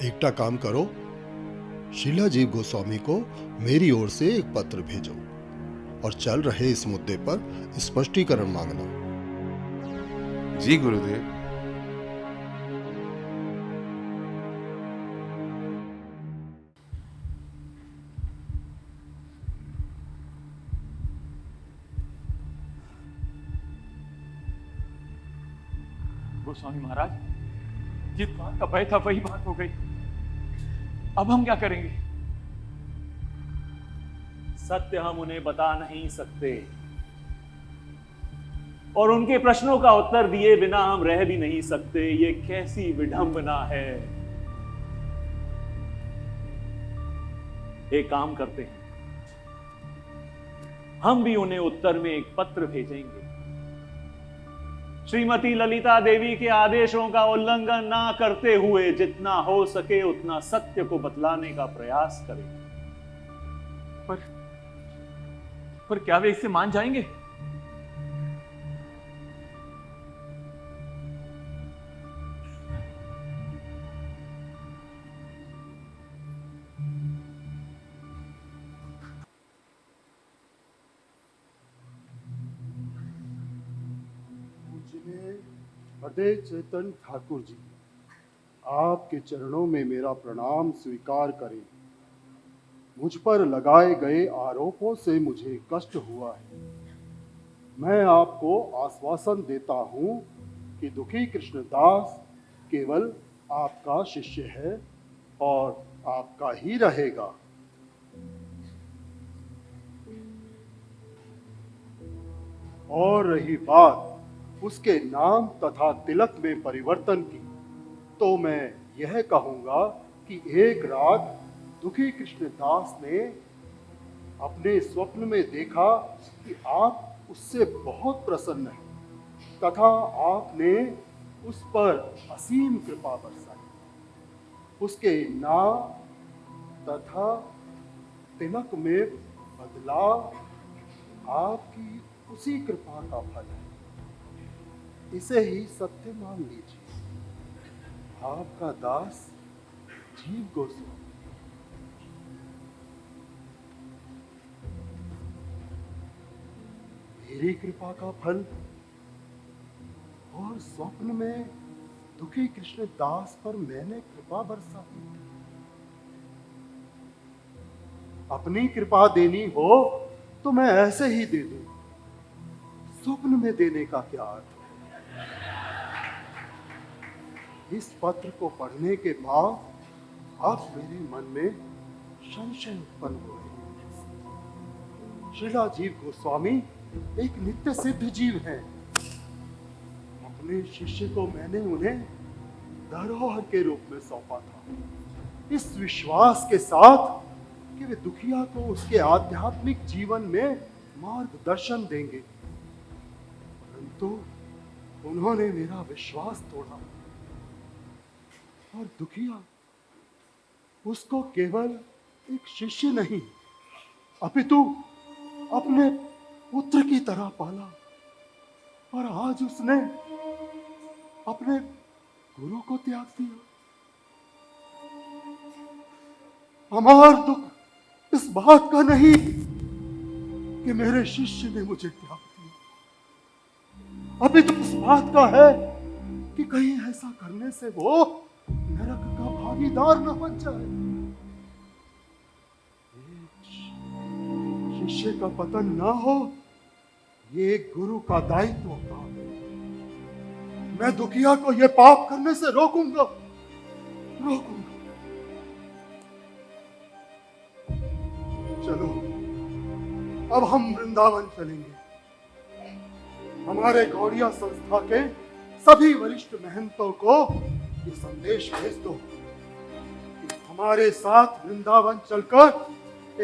एकटा काम करो, शीला जीव गोस्वामी को मेरी ओर से एक पत्र भेजो और चल रहे इस मुद्दे पर स्पष्टीकरण मांगना।
जी गुरुदेव।
गोस्वामी महाराज, जिस बात का भय था वही बात हो गई। अब हम क्या करेंगे?
सत्य हम उन्हें बता नहीं सकते और उनके प्रश्नों का उत्तर दिए बिना हम रह भी नहीं सकते। ये कैसी विडंबना है। एक काम करते हैं, हम भी उन्हें उत्तर में एक पत्र भेजेंगे। श्रीमती ललिता देवी के आदेशों का उल्लंघन ना करते हुए जितना हो सके उतना सत्य को बतलाने का प्रयास करें।
पर क्या वे इससे मान जाएंगे?
हृदय चेतन ठाकुर जी, आपके चरणों में मेरा प्रणाम स्वीकार करें। मुझ पर लगाए गए आरोपों से मुझे कष्ट हुआ है। मैं आपको आश्वासन देता हूं कि दुखी कृष्णदास केवल आपका शिष्य है और आपका ही रहेगा। और रही बात उसके नाम तथा तिलक में परिवर्तन की, तो मैं यह कहूंगा कि एक रात दुखी कृष्णदास ने अपने स्वप्न में देखा कि आप उससे बहुत प्रसन्न हैं तथा आपने उस पर असीम कृपा बरसाई। उसके नाम तथा तिलक में बदलाव आपकी उसी कृपा का फल है। इसे ही सत्य मान लीजिए। आपका दास जीव गोस्वामी। मेरी कृपा का फल और स्वप्न में दुखी कृष्ण दास पर मैंने कृपा बरसा दी। अपनी कृपा देनी हो तो मैं ऐसे ही दे दूं। स्वप्न में देने का क्या अर्थ? इस पत्र को पढ़ने के बाद अब मेरे मन में संशय उत्पन्न हुए। श्रीला जीव गोस्वामी एक नित्य सिद्ध जीव हैं। अपने शिष्य को मैंने उन्हें धरोहर के रूप में सौंपा था, इस विश्वास के साथ कि वे दुखिया को उसके आध्यात्मिक जीवन में मार्गदर्शन देंगे। परंतु उन्होंने मेरा विश्वास तोड़ा और दुखिया उसको केवल एक शिष्य नहीं अपितु अपने पुत्र की तरह पाला। और आज उसने अपने गुरु को त्याग दिया। हमारा दुख इस बात का नहीं कि मेरे शिष्य ने मुझे त्याग दिया, अपितु इस बात का है कि कहीं ऐसा करने से वो नरक का भागीदार न बन जाए। शिष्य का पतन ना हो, ये एक गुरु का दायित्व होता। मैं दुखिया को ये पाप करने से रोकूंगा। चलो अब हम वृंदावन चलेंगे। हमारे गौड़िया संस्था के सभी वरिष्ठ महंतों को ये संदेश भेज दो कि हमारे साथ वृंदावन चलकर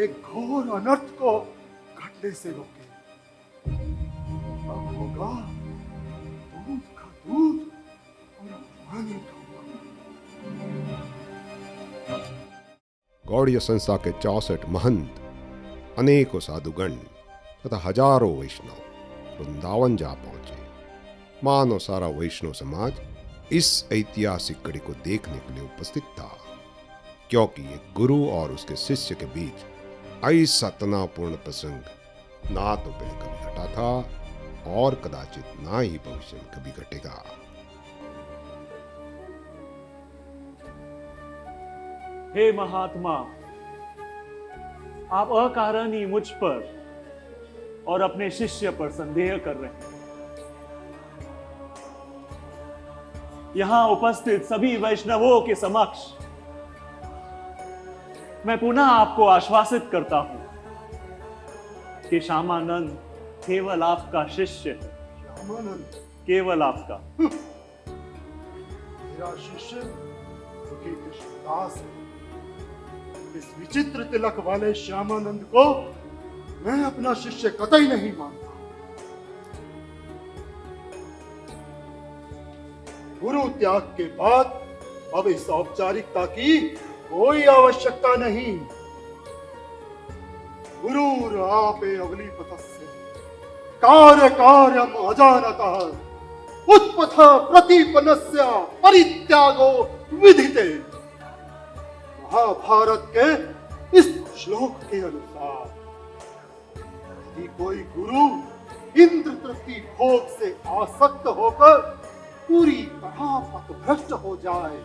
एक घोर अनर्थ को घटने से रोके। अब खाऊंगा दूध का दूध और पानी खाऊंगा।
गौड़ीय संस्था के 64 महंत, अनेकों साधुगण तथा हजारों वैष्णव वृंदावन जा पहुंचे। मानो सारा वैष्णव समाज इस ऐतिहासिक कड़ी को देखने के लिए उपस्थित था, क्योंकि एक गुरु और उसके शिष्य के बीच ऐसा तनावपूर्ण प्रसंग ना तो पहले कभी घटा था और कदाचित ना ही भविष्य में कभी घटेगा।
हे महात्मा, आप अकारण ही मुझ पर और अपने शिष्य पर संदेह कर रहे हैं। यहां उपस्थित सभी वैष्णवों के समक्ष मैं पुनः आपको आश्वासित करता हूं कि श्यामानंद केवल आपका शिष्य है।
श्यामानंद
केवल आपका।
मेरा शिष्य दुखी कृष्णदास है। इस विचित्र तिलक वाले श्यामानंद को मैं अपना शिष्य कतई नहीं मानता। गुरु त्याग के बाद अब इस औपचारिकता की कोई आवश्यकता नहीं। गुरु आपे अवली पतस्य कार्य कार्यम अजानतः उत्पथ प्रतिपन्नस्य परित्यागो विधिते। महाभारत के इस श्लोक के अनुसार यदि कोई गुरु इंद्र तृप्ति भोग से आसक्त होकर पूरी तरह पथभ्रष्ट हो जाए,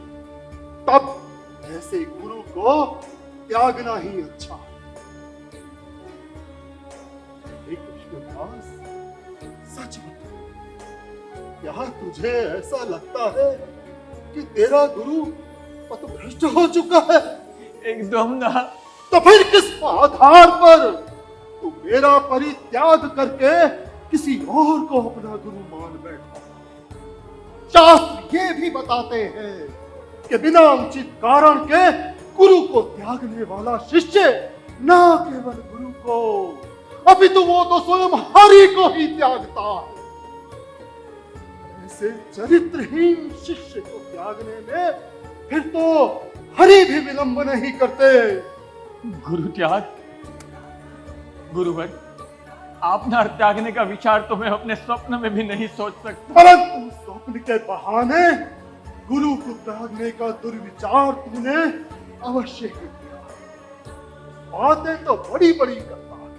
तब ऐसे गुरु को त्यागना ही अच्छा है। हे कृष्णदास, सच बता, क्या तुझे ऐसा लगता है कि तेरा गुरु पथभ्रष्ट हो चुका है?
एकदम ना।
तो फिर किस आधार पर तू मेरा परित्याग करके किसी और को अपना गुरु मान बैठा? शास्त्र ये भी बताते हैं कि बिना उचित कारण के गुरु को त्यागने वाला शिष्य न केवल गुरु को अपितु वो तो स्वयं हरि को ही त्यागता है। ऐसे चरित्रहीन शिष्य को त्यागने में फिर तो हरि भी विलंब नहीं करते।
गुरु त्याग, गुरुवर, आपना त्यागने का विचार तो मैं अपने स्वप्न में भी नहीं सोच सकता।
परंतु स्वप्न के बहाने गुरु को त्यागने का दुर्विचार तूने अवश्य ही किया। बातें तो बड़ी बड़ी करता है,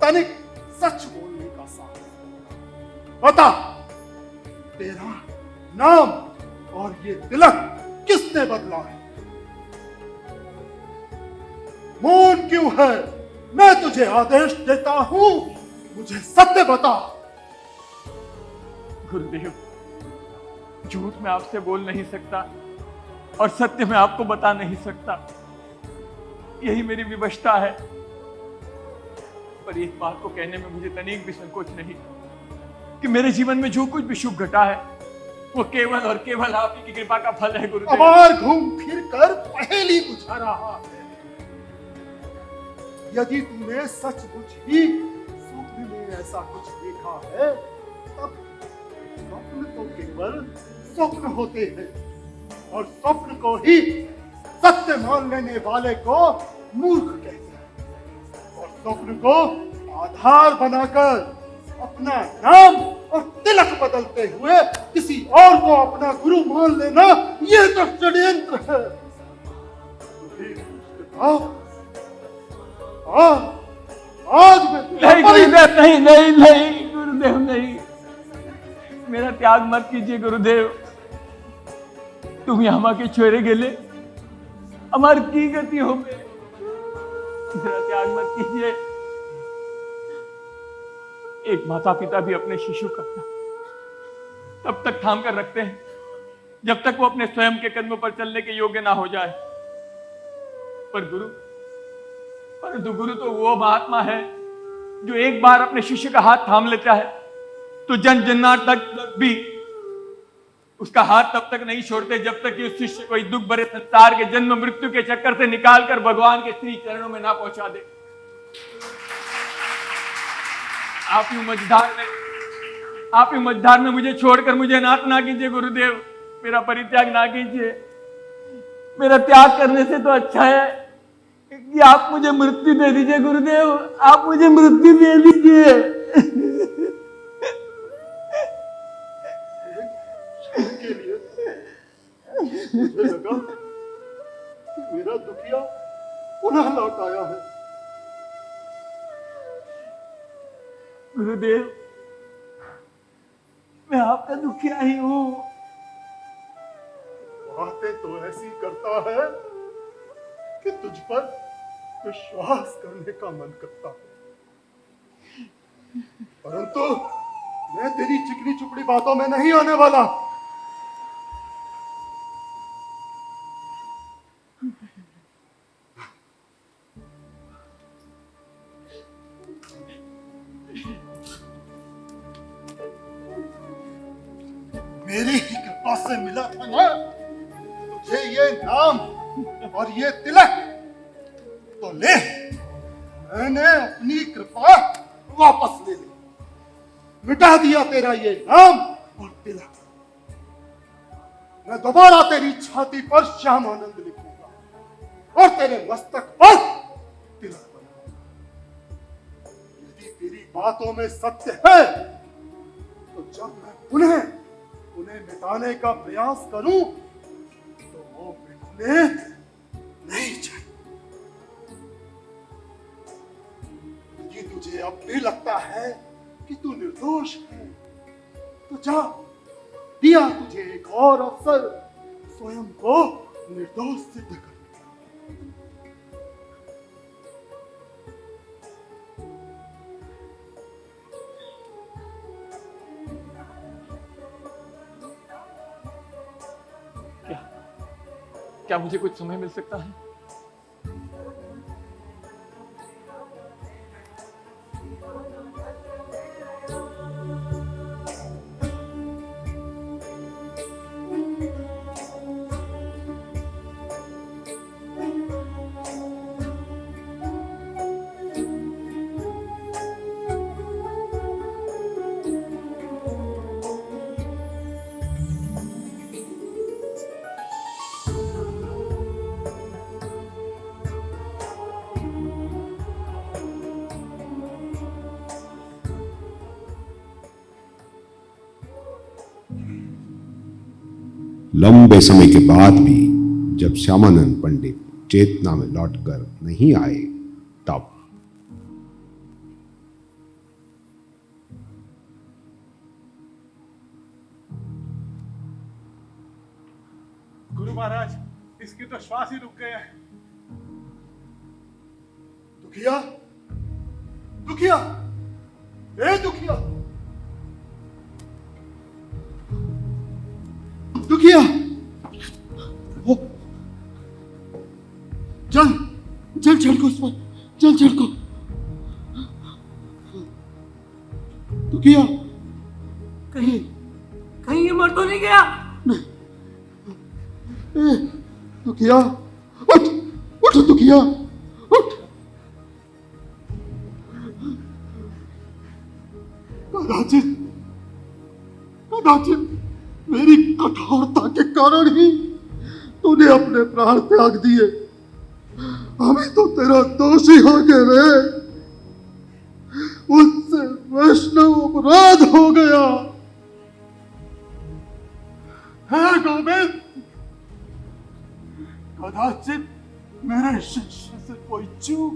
तनिक सच बोलने का साहस। बता, तेरा नाम और ये तिलक किसने बदला है? मौन क्यों है? मैं तुझे आदेश देता हूं, मुझे सत्य बता।
गुरुदेव, झूठ मैं आपसे बोल नहीं सकता और सत्य मैं आपको बता नहीं सकता, यही मेरी विवशता है। पर एक बात को कहने में मुझे तनिक भी संकोच नहीं कि मेरे जीवन में जो कुछ भी शुभ घटा है वो केवल और केवल आप की कृपा का फल है। गुरुदेव,
अबार घूम फिर कर पहेली बुझा रहा है। यदि तूने सचमुच ही स्वप्न में ऐसा कुछ देखा है, तब स्वप्न तो केवल स्वप्न होते हैं और स्वप्न को ही सत्य मान लेने वाले को मूर्ख कहते हैं। और स्वप्न को आधार बनाकर अपना नाम और तिलक बदलते हुए किसी और को अपना गुरु मान लेना, यह तो षड्यंत्र है। आज मैं
नहीं गुरुदेव, नहीं नहीं नहीं गुरुदेव, नहीं, मेरा त्याग मत कीजिए गुरुदेव। तुम्ही आम्हाके छोरे गेले, हमार की गति हो गई, मेरा त्याग मत कीजिए। एक माता पिता भी अपने शिशु का तब तक थाम कर रखते हैं जब तक वो अपने स्वयं के कदमों पर चलने के योग्य ना हो जाए। परंतु गुरु तो वो महात्मा है जो एक बार अपने शिष्य का हाथ थाम लेता है तो जन जन्नाट तक भी उसका हाथ तब तक नहीं छोड़ते जब तक कि उस शिष्य को इस दुख भरे संसार के जन्म मृत्यु के चक्कर से निकालकर भगवान के श्री चरणों में ना पहुंचा दे। आप यूं मझधार में आप ही मझधार में मुझे छोड़कर मुझे अनाथ ना कीजिए गुरुदेव, मेरा परित्याग ना कीजिए। मेरा त्याग करने से तो अच्छा है कि आप मुझे मृत्यु दे दीजिए गुरुदेव, आप मुझे मृत्यु दे दीजिए।
के लिए मुझे लगा कि मेरा दुखिया पुनः लौट आया है।
गुरुदेव, मैं आपका दुखिया ही हूँ।
बातें तो ऐसी करता है कि तुझ पर विश्वास करने का मन करता है, परंतु मैं तेरी चिकनी चुपड़ी बातों में नहीं आने वाला। मेरी ही कृपा से मिला था ना तुझे ये नाम और ये तिलक, तो ले, मैंने अपनी कृपा वापस ले ली, मिटा दिया तेरा ये नाम और तिलक। मैं दोबारा तेरी छाती पर श्याम आनंद लिखूंगा और तेरे मस्तक पर तिलक बनाऊंगा। यदि तेरी बातों में सत्य है तो जब मैं पुनः उन्हें मिटाने का प्रयास करूं तो वो मिटने नहीं चाहिए। यदि तुझे अब भी लगता है कि तू निर्दोष है तो जा, दिया तुझे एक और अवसर स्वयं को निर्दोष सिद्ध करने का।
क्या मुझे कुछ समय मिल सकता है?
लंबे समय के बाद भी जब श्यामानंद पंडित चेतना में लौटकर नहीं आए तब
गुरु महाराज, इसके तो श्वास ही रुक गए हैं। दुखिया, दुखिया, ए दुखिया, दुखिया, जल जल छिड़को उस पर, जल छिड़को। दुखिया,
कहीं कहीं ये मर तो नहीं गया?
दुखिया, उठ उठ दुखिया, उठ। कदाचित कदाचित मेरी कठोरता के कारण ही तूने अपने प्राण त्याग दिए। हमें तो तेरा दोषी हो गए रे, उससे वैष्णव अपराध हो गया है गोविंद। कदाचित मेरे शिष्य से कोई चूक,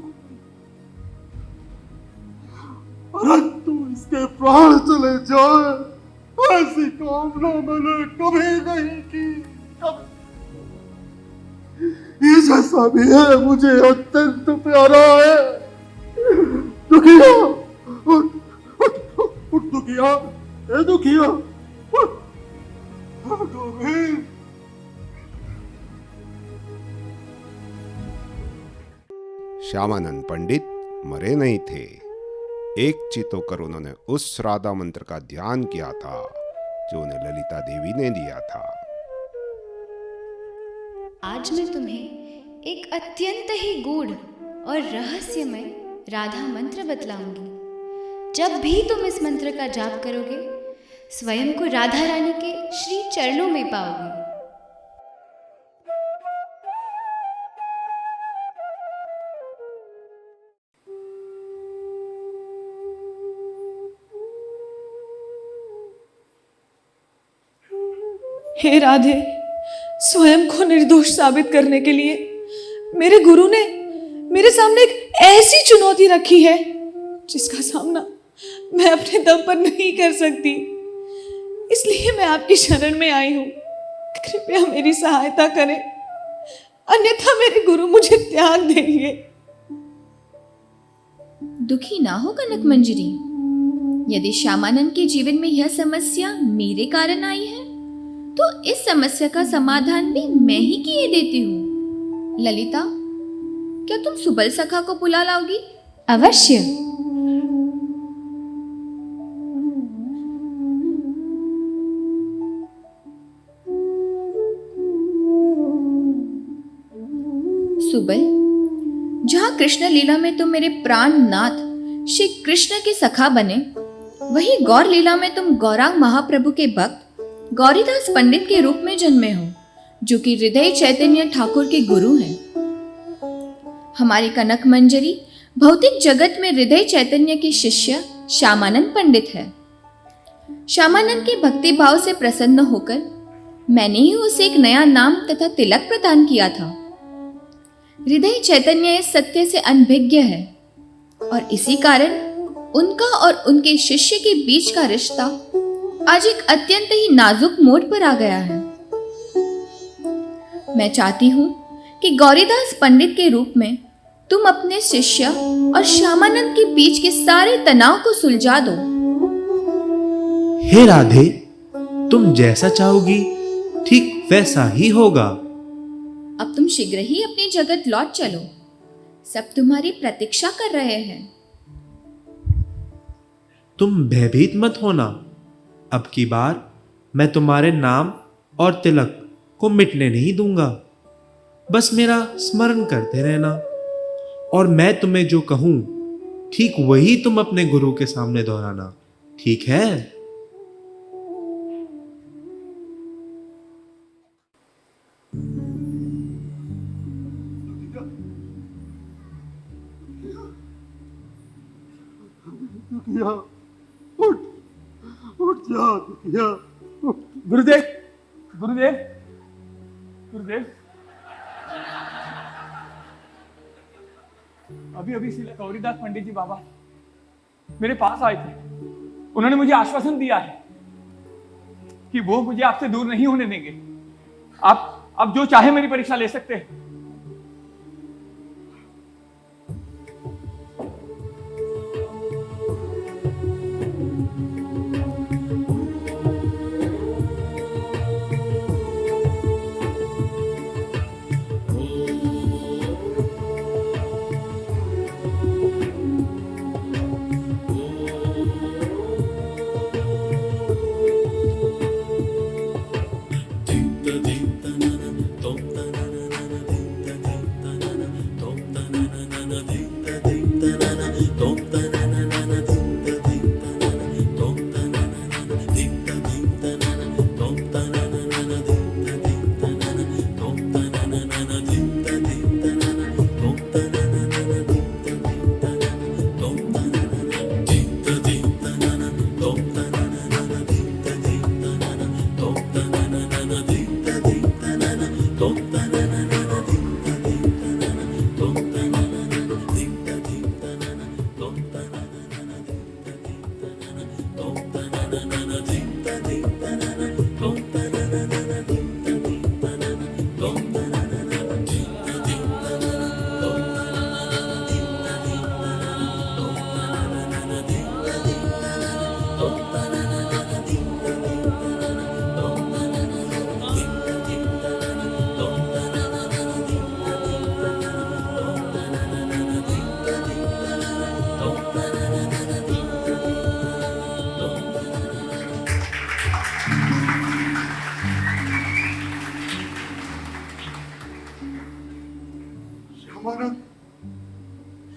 परंतु इसके प्राण चले जाए ऐसी कामना मैंने कभी नहीं की। ये जैसा भी है मुझे अत्यंत प्यारा है। दुखिया, उठ उठ दुखिया, ए दुखिया, उठ। गोविंद,
श्यामानंद पंडित मरे नहीं थे। एक चित होकर उन्होंने उस राधा मंत्र का ध्यान किया था जो उन्हें ललिता देवी ने दिया था।
आज मैं तुम्हें एक अत्यंत ही गूढ़ और रहस्यमय राधा मंत्र बतलाऊंगी। जब भी तुम इस मंत्र का जाप करोगे
स्वयं को राधा रानी के श्री चरणों में पाओगे।
हे राधे, स्वयं को निर्दोष साबित करने के लिए मेरे गुरु ने मेरे सामने एक ऐसी चुनौती रखी है जिसका सामना मैं अपने दम पर नहीं कर सकती। इसलिए मैं आपकी शरण में आई हूं। कृपया मेरी सहायता करें, अन्यथा मेरे गुरु मुझे त्याग देंगे।
दुखी ना हो कनक मंजरी। यदि श्यामानंद के जीवन में यह समस्या मेरे कारण आई है तो इस समस्या का समाधान भी मैं ही किए देती हूँ। ललिता, क्या तुम सुबल सखा को बुला लाओगी?
अवश्य।
सुबल, जहाँ कृष्ण लीला में तुम मेरे प्राणनाथ श्री कृष्ण के सखा बने, वही गौर लीला में तुम गौरांग महाप्रभु के भक्त गौरीदास पंडित के रूप में जन्मे हो, जो कि हृदय चैतन्य ठाकुर के गुरु हैं। हमारी कनक मंजरी भौतिक जगत में हृदय चैतन्य की शिष्य श्यामानंद पंडित है। श्यामानंद के भक्ति भाव से प्रसन्न होकर मैंने ही उसे एक नया नाम तथा तिलक प्रदान किया था। हृदय चैतन्य इस सत्य से अनभिज्ञ है और इसी कारण उनका और उनके शिष्य के बीच का रिश्ता आज एक अत्यंत ही नाजुक मोड़ पर आ गया है। मैं चाहती हूँ कि गौरीदास पंडित के रूप में तुम अपने शिष्य और श्यामानंद के बीच के सारे तनाव को सुलझा दो।
हे राधे, तुम जैसा चाहोगी ठीक वैसा ही होगा।
अब तुम शीघ्र ही अपनी जगत लौट चलो, सब तुम्हारी प्रतीक्षा कर रहे हैं।
तुम भयभीत मत होना। अब की बार मैं तुम्हारे नाम और तिलक को मिटने नहीं दूंगा। बस मेरा स्मरण करते रहना और मैं तुम्हें जो कहूं ठीक वही तुम अपने गुरु के सामने दोहराना, ठीक है?
उठ जा दुखिया।
गुरुदेव, गुरुदेव, गुरुदेव, अभी अभी श्री गौरीदास पंडित जी बाबा मेरे पास आए थे। उन्होंने मुझे आश्वासन दिया है कि वो मुझे आपसे दूर नहीं होने देंगे। आप जो चाहे मेरी परीक्षा ले सकते हैं।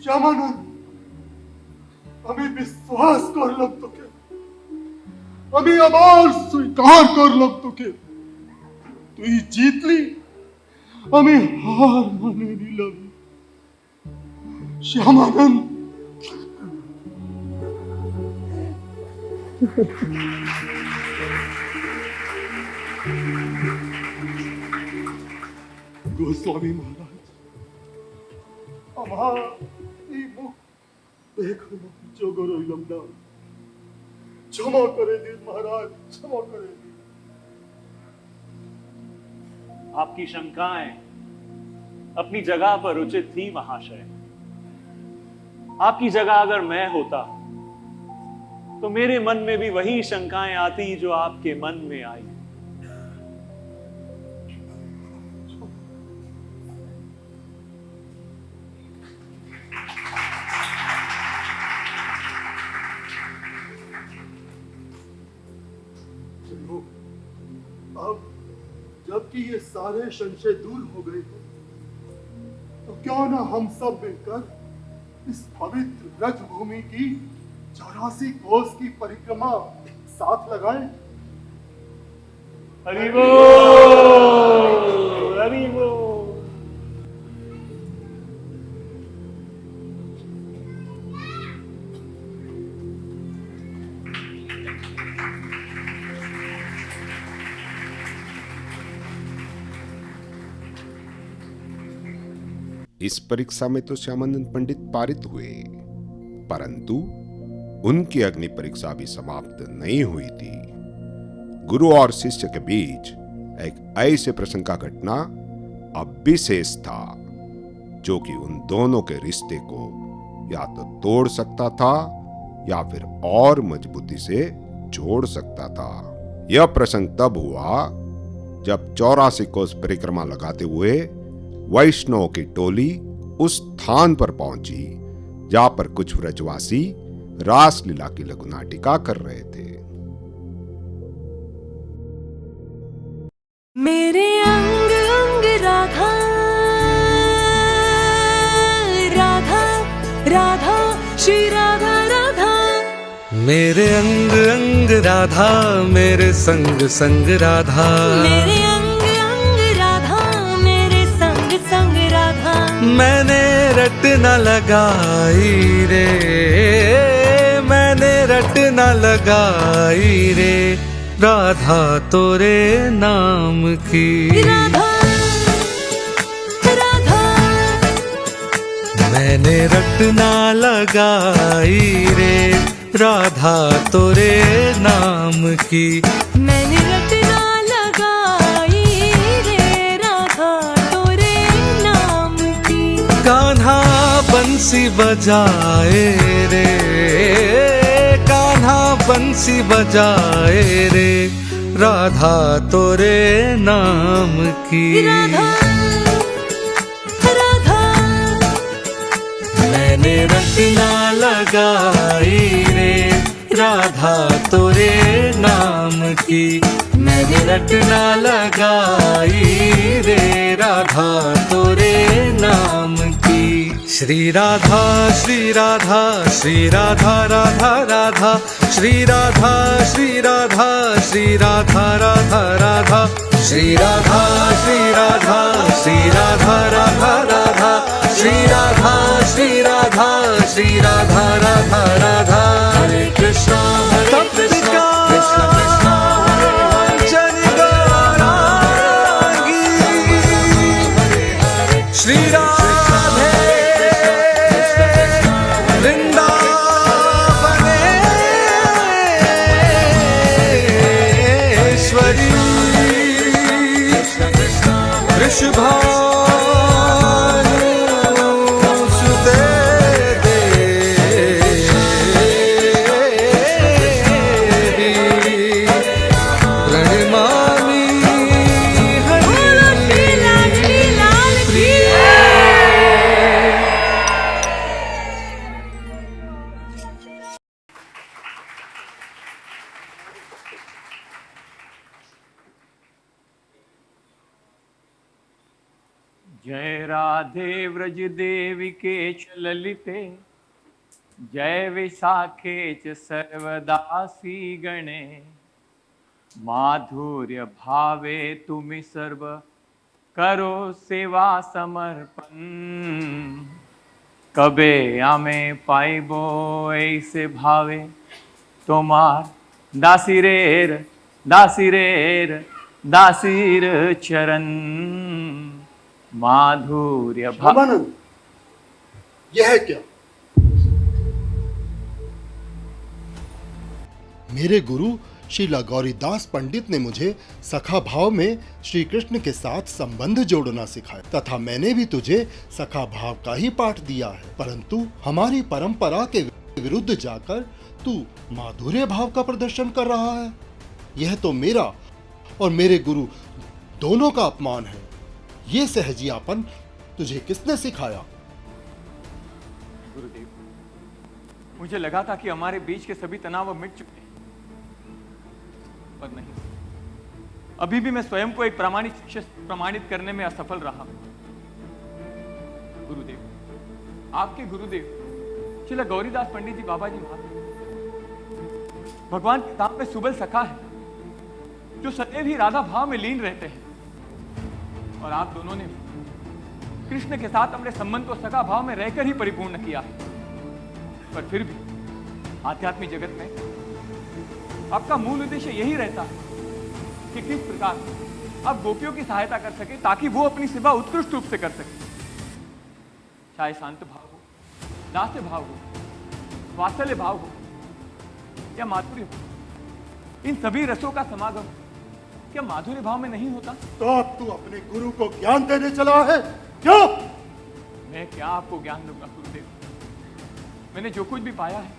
श्यामानंद, আমি বিশ্বাস করলাম তোকে, আমি আবার স্বীকার করলাম তোকে, তুই জিতলি, আমি হার মানে নিলাম। শ্যামানন্দ, গোস্বামী মহারাজ, আমার এই মুখ এখনো জোগো রইলাম না, क्षमा करे दिन महाराज, क्षमा करे दिन।
आपकी शंकाएं अपनी जगह पर उचित थी महाशय। आपकी जगह अगर मैं होता तो मेरे मन में भी वही शंकाएं आती जो आपके मन में आई।
अब जबकि ये सारे संशय दूर हो गए हैं, तो क्यों ना हम सब मिलकर इस पवित्र ब्रज भूमि की 84 कोस की परिक्रमा साथ लगाएं।
हरि बोल, हरि बोल।
इस परीक्षा में तो श्यामानंद पंडित पारित हुए, परंतु उनकी अग्नि परीक्षा भी समाप्त नहीं हुई थी। गुरु और शिष्य के बीच एक ऐसे प्रसंग का घटना अब भी शेष था, जो कि उन दोनों के रिश्ते को या तो तोड़ सकता था या फिर और मजबूती से जोड़ सकता था। यह प्रसंग तब हुआ जब 84 कोस परिक्रमा लगाते हुए वैष्णव की टोली उस स्थान पर पहुंची जहां पर कुछ व्रजवासी रासलीला की लघु नाटिका कर रहे थे।
मेरे अंग अंग राधा राधा राधा श्री राधा राधा,
मेरे अंग अंग राधा मेरे संग संग राधा,
मेरे अंग अंग राधा मेरे संग संग राधा,
मैंने रट न लगाई रे, मैंने रट न लगाई रे, राधा तोरे नाम की
राधा राधा,
मैंने रट न लगाई रे, राधा तोरे नाम की,
मैंने रटना लगाई रे, राधा तोरे नाम की,
कान्हा बंसी बजाए रे, कान्हा बंसी बजाए रे, राधा तोरे नाम की,
राधा राधा,
मैंने रटना लगाई रे, राधा तोरे नाम की, मैंने रटना लगाई रे, राधा तोरे नाम की। श्री राधा श्री राधा श्री राधा राधा राधा, श्री राधा श्री राधा श्री राधा राधा राधा, श्री राधा श्री राधा श्री राधा राधा राधा, श्री राधा श्री राधा श्री राधा राधा राधा, हरे कृष्णा हरे कृष्णा कृष्ण कृष्णा हरे हरे, गौरांगी श्री राधे वृंदावनेश्वरी वृषभानुसुते देवी, प्रणमामि
जय राधे व्रज देवी के च ललिते, जय विशाखे च सर्वदासी गणे, माधुर्य भावे तुम्हें सर्व करो सेवा समर्पण। कबे आमे पाइबो ऐसे भावे तुम्हार दासीरेर चरण। माधुर्य
श्यामानंद, यह है क्या? मेरे गुरु श्रीला गौरीदास पंडित ने मुझे सखा भाव में श्री कृष्ण के साथ संबंध जोड़ना सिखाया तथा मैंने भी तुझे सखा भाव का ही पाठ दिया है, परंतु हमारी परंपरा के विरुद्ध जाकर तू माधुर्य भाव का प्रदर्शन कर रहा है। यह तो मेरा और मेरे गुरु दोनों का अपमान है। ये सहजियापन तुझे किसने सिखाया?
गुरुदेव, मुझे लगा था कि हमारे बीच के सभी तनाव मिट चुके हैं, पर नहीं। अभी भी मैं स्वयं को एक प्रामाणिक शिष्य प्रमाणित करने में असफल रहा। गुरुदेव, आपके गुरुदेव श्रील गौरीदास पंडित जी बाबा जी महाराज भगवान के धाम में सुबल सखा है, जो सदैव ही राधा भाव में लीन रहते हैं। और आप दोनों ने कृष्ण के साथ अपने संबंध को सखा भाव में रहकर ही परिपूर्ण किया है। पर फिर भी आध्यात्मिक जगत में आपका मूल उद्देश्य यही रहता है कि किस प्रकार आप गोपियों की सहायता कर सके ताकि वो अपनी सेवा उत्कृष्ट रूप से कर सके। चाहे शांत भाव हो, दास्य भाव हो, वात्सल्य भाव हो या माधुर्य हो, इन सभी रसों का समागम क्या माधुर्य भाव में नहीं होता?
तो अब तू अपने गुरु को ज्ञान देने चला है क्या?
मैं क्या आपको ज्ञान दूंगा गुरुदेव? मैंने जो कुछ भी पाया है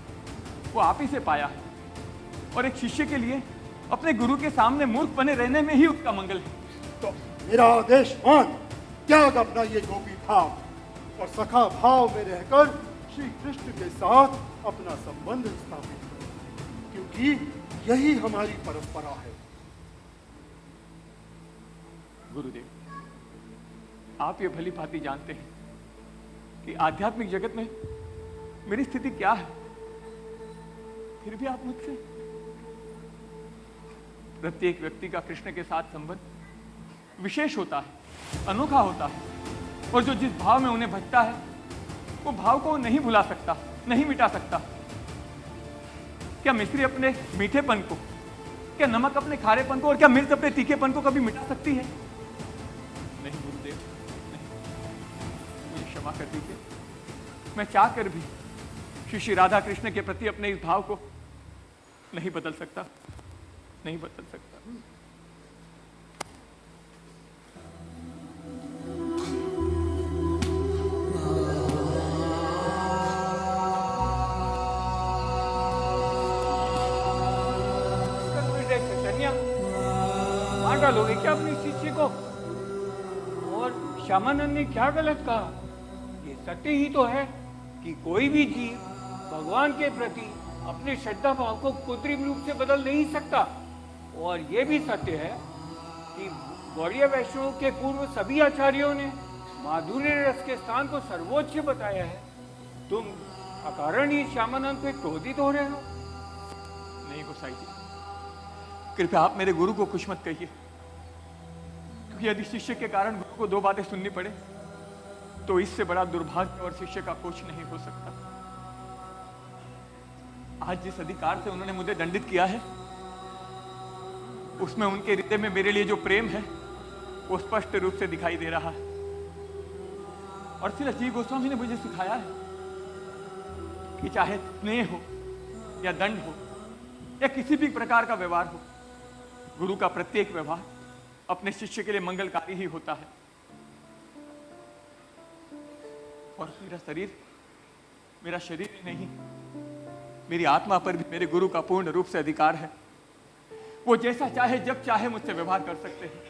वो आप ही से पाया है, और एक शिष्य के लिए अपने गुरु के सामने मूर्ख बने रहने में ही उसका मंगल है।
तो मेरा आदेश मान, त्याग अपना ये गोपी भाव और सखा भाव में रहकर श्री कृष्ण के साथ अपना संबंध स्थापित कर, क्योंकि यही हमारी परंपरा है।
गुरुदेव, आप ये भली भांति जानते हैं कि आध्यात्मिक जगत में मेरी स्थिति क्या है, फिर भी आप मुझसे। प्रत्येक व्यक्ति का कृष्ण के साथ संबंध विशेष होता है, अनोखा होता है, और जो जिस भाव में उन्हें भजता है वो भाव को नहीं भुला सकता, नहीं मिटा सकता। क्या मिश्री अपने मीठेपन को, क्या नमक अपने खारेपन को, और क्या मिर्च अपने तीखेपन को कभी मिटा सकती है? नहीं गुरुदेव, नहीं। मुझे क्षमा कर दीजिए, मैं चाह कर भी श्री राधा कृष्ण के प्रति अपने इस भाव को नहीं बदल सकता, नहीं बदल सकता।
मार डालोगे क्या अपनी शिष्य को? और श्यामानंद ने क्या गलत कहा? ये सत्य ही तो है कि कोई भी जीव भगवान के प्रति अपने श्रद्धा भाव को कृत्रिम रूप से बदल नहीं सकता। और ये भी सत्य है कि गौड़ीय वैष्णव के पूर्व सभी आचार्यों ने माधुर्य रस के स्थान को सर्वोच्च बताया है। तुम अकारण ही श्यामानंद पे क्रोधित हो रहे हो?
नहीं गोसाई जी, कृपया आप मेरे गुरु को कुछ मत कहिए, क्योंकि यदि शिष्य के कारण गुरु को दो बातें सुननी पड़े तो इससे बड़ा दुर्भाग्य और शिष्य का कुछ नहीं हो सकता। आज जिस अधिकार से उन्होंने मुझे दंडित किया है, उसमें उनके हृदय में मेरे लिए जो प्रेम है वो स्पष्ट रूप से दिखाई दे रहा है। और श्री जीव गोस्वामी ने मुझे सिखाया है कि चाहे स्नेह हो या दंड हो या किसी भी प्रकार का व्यवहार हो, गुरु का प्रत्येक व्यवहार अपने शिष्य के लिए मंगलकारी ही होता है। और मेरा शरीर ही नहीं, मेरी आत्मा पर भी मेरे गुरु का पूर्ण रूप से अधिकार है। वो जैसा चाहे जब चाहे मुझसे व्यवहार कर सकते हैं।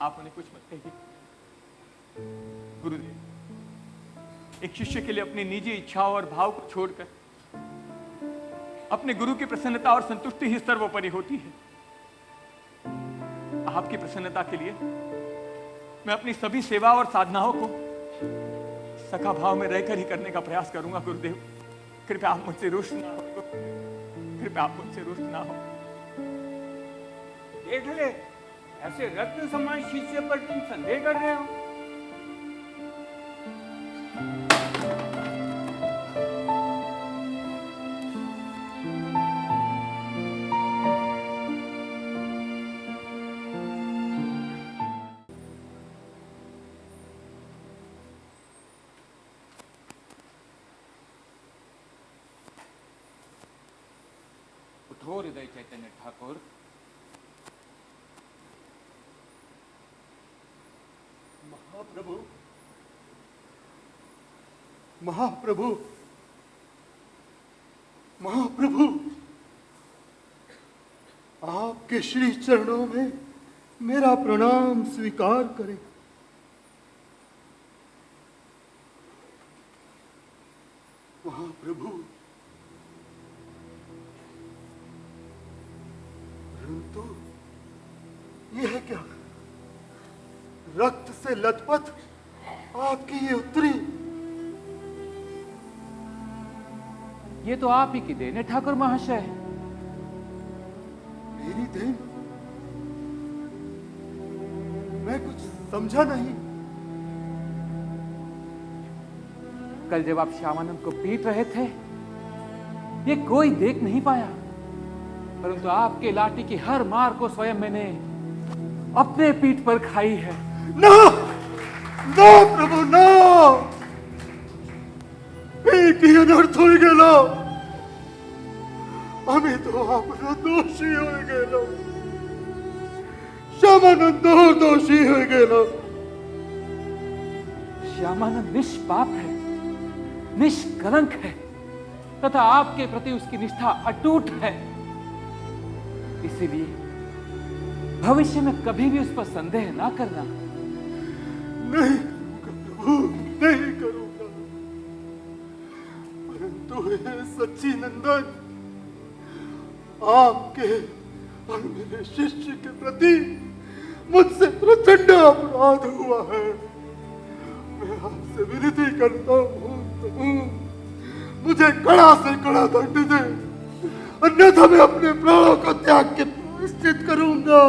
आप उन्हें कुछ मत कहिए। गुरुदेव, एक शिष्य के लिए अपनी निजी इच्छाओं और भाव को छोड़कर अपने गुरु की प्रसन्नता और संतुष्टि ही सर्वोपरि होती है। आपकी प्रसन्नता के लिए मैं अपनी सभी सेवा और साधनाओं को सखा भाव में रहकर ही करने का प्रयास करूंगा। गुरुदेव, कृपया आप मुझसे रुष्ट ना हो, कृपया आप मुझसे रुष्ट ना हो।
देख ले, ऐसे रत्न समान शिष्य पर तुम संदेह कर रहे हो।
उठो हृदय चैतन्य ठाकुर।
महाप्रभु, महाप्रभु, महाप्रभु, आपके श्री चरणों में मेरा प्रणाम स्वीकार करें। महाप्रभु, परंतु यह क्या? रक्त से लथपथ आपकी ये उत्तरी।
ये तो आप ही की देन है ठाकुर महाशय।
मेरी देन? मैं कुछ समझा नहीं।
कल जब आप श्यामानंद को पीट रहे थे, ये कोई देख नहीं पाया, परंतु आपके लाठी की हर मार को स्वयं मैंने अपने पीठ पर खाई है।
नो, नो प्रभु, नो। एक ही अनर्थ हो गेलो। हमें तो आपनो दोषी हो गेलो। श्यामानंद दोषी हो गेलो।
श्यामानंद निष्पाप है, निष्कलंक है, तथा आपके प्रति उसकी निष्ठा अटूट है। इसीलिए भविष्य में कभी भी उस पर संदेह ना करना।
नहीं प्रभु, नहीं करूंगा। परंतु हे सच्ची नंदन, आपके और मेरे शिष्य के प्रति मुझसे प्रचंड अपराध हुआ है। मैं आपसे विनती करता हूँ, मुझे कड़ा से कड़ा दंड दे, अन्यथा मैं अपने प्राणों को त्याग के प्रायश्चित करूंगा।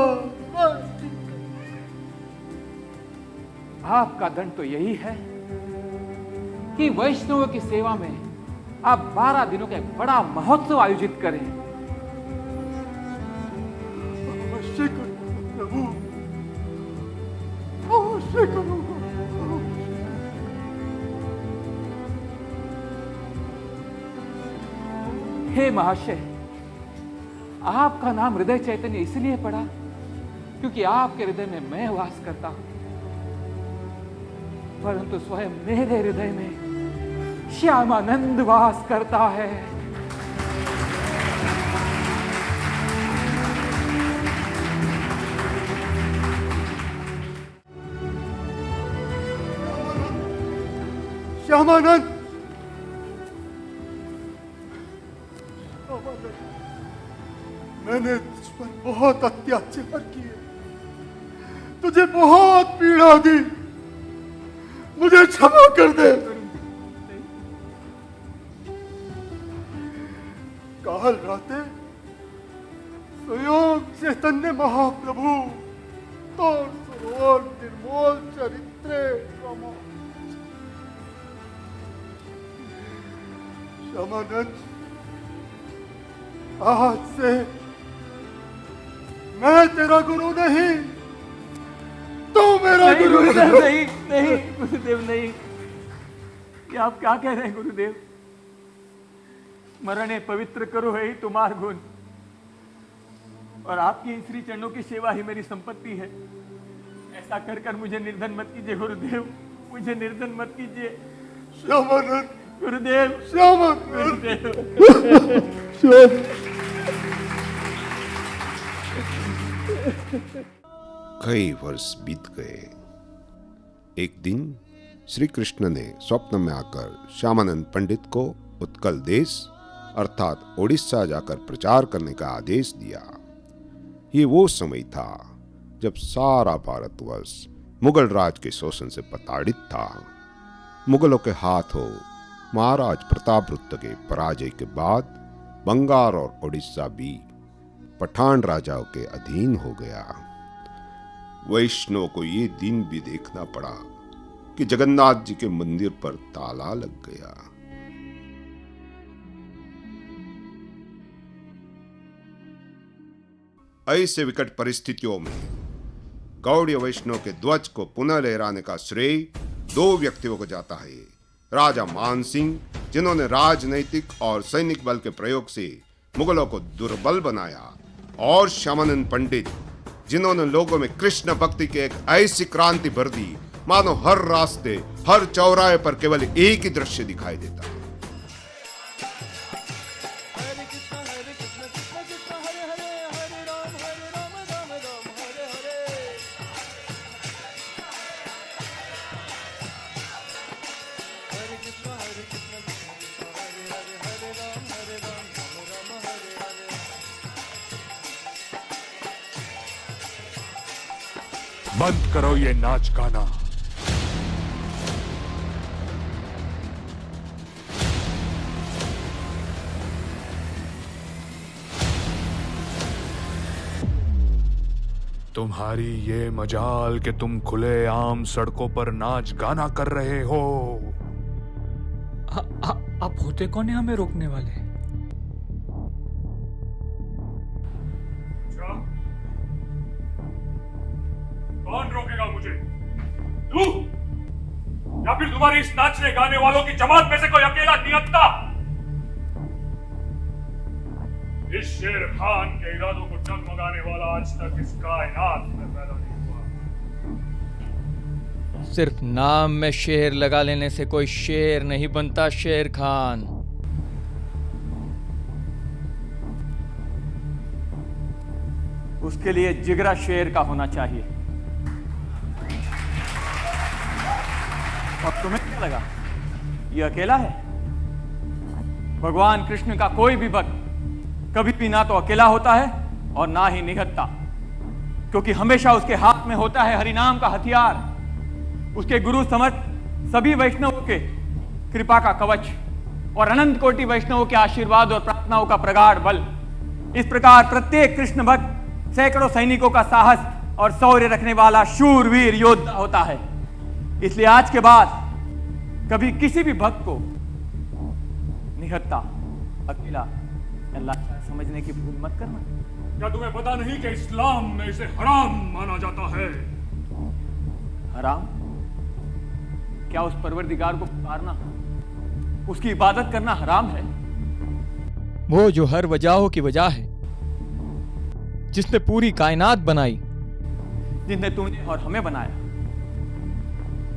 आपका दंड तो यही है कि वैष्णवों की सेवा में आप 12 दिनों का एक बड़ा महोत्सव आयोजित करें।
अवश्य करूंगा प्रभु, अवश्य करूंगा।
हे महाशय, आपका नाम हृदय चैतन्य इसलिए पड़ा क्योंकि आपके हृदय में मैं वास करता हूं, परंतु स्वयं मेरे हृदय में श्यामानंद वास करता है।
श्यामानंद, मैंने तुझ पर बहुत अत्याचार किए, तुझे बहुत पीड़ा दी, मुझे क्षमा कर दे। काल राते स्वयं चैतन्य महाप्रभु तोर सरोवर निर्मोल चरित्रे श्यामानंद, आज से मैं तेरा गुरु नहीं, तू मेरा गुरु है।
नहीं, नहीं गुरुदेव, नहीं। ये आप क्या कह रहे हैं गुरुदेव? मरणे पवित्र करो है ही तुम्हार गुण, और आपकी श्री चरणों की सेवा ही मेरी संपत्ति है। ऐसा कर कर मुझे निर्धन मत कीजिए गुरुदेव, मुझे निर्धन मत कीजिए।
श्यामानंद,
गुरुदेव,
श्यामानंद,
कई वर्ष बीत गए। एक दिन श्री कृष्ण ने स्वप्न में आकर श्यामानंद पंडित को उत्कल देश अर्थात ओडिशा जाकर प्रचार करने का आदेश दिया। ये वो समय था जब सारा भारतवर्ष मुगल राज के शोषण से प्रताड़ित था। मुगलों के हाथों महाराज प्रतापरुद्र के पराजय के बाद बंगाल और ओडिशा भी पठान राजाओं के अधीन हो गया। वैष्णव को ये दिन भी देखना पड़ा कि जगन्नाथ जी के मंदिर पर ताला लग गया। ऐसे विकट परिस्थितियों में गौड़ीय वैष्णव के ध्वज को पुनः लहराने का श्रेय दो व्यक्तियों को जाता है। राजा मान सिंह, जिन्होंने राजनैतिक और सैनिक बल के प्रयोग से मुगलों को दुर्बल बनाया, और श्यामानंद पंडित, जिन्होंने लोगों में कृष्ण भक्ति की एक ऐसी क्रांति भर दी मानो हर रास्ते, हर चौराहे पर केवल एक ही दृश्य दिखाई देता।
बंद करो ये नाच गाना। तुम्हारी ये मजाल कि तुम खुले आम सड़कों पर नाच गाना कर रहे हो।
आप होते कौन है हमें रोकने वाले?
कौन रोकेगा मुझे? तू या फिर तुम्हारी इस नाचने गाने वालों की जमात में से कोई अकेला निहत्था? इस शेर खान के इरादों को डगमगाने वाला आज तक इस कायनात में पैदा नहीं हुआ।
सिर्फ नाम में शेर लगा लेने से कोई शेर नहीं बनता शेर खान।
उसके लिए जिगरा शेर का होना चाहिए। अब तुम्हें क्या लगा ये अकेला है? भगवान कृष्ण का कोई भी भक्त कभी भी ना तो अकेला होता है और ना ही निहत्था, क्योंकि हमेशा उसके हाथ में होता है हरिनाम का हथियार, उसके गुरु समर्थ सभी वैष्णवों के कृपा का कवच और अनंत कोटि वैष्णवों के आशीर्वाद और प्रार्थनाओं का प्रगाढ़ बल। इस प्रकार प्रत्येक कृष्ण भक्त सैकड़ों सैनिकों का साहस और शौर्य रखने वाला शूरवीर योद्धा होता है। इसलिए आज के बाद कभी किसी भी भक्त को निहत्था, अकेला, अल्लाह समझने की भूल मत करना।
क्या तुम्हें पता नहीं कि इस्लाम में इसे हराम माना जाता है?
हराम? क्या उस परवरदिगार को पुकारना, उसकी इबादत करना हराम है?
वो जो हर वजहों की वजह है, जिसने पूरी कायनात बनाई,
जिसने तुमने और हमें बनाया,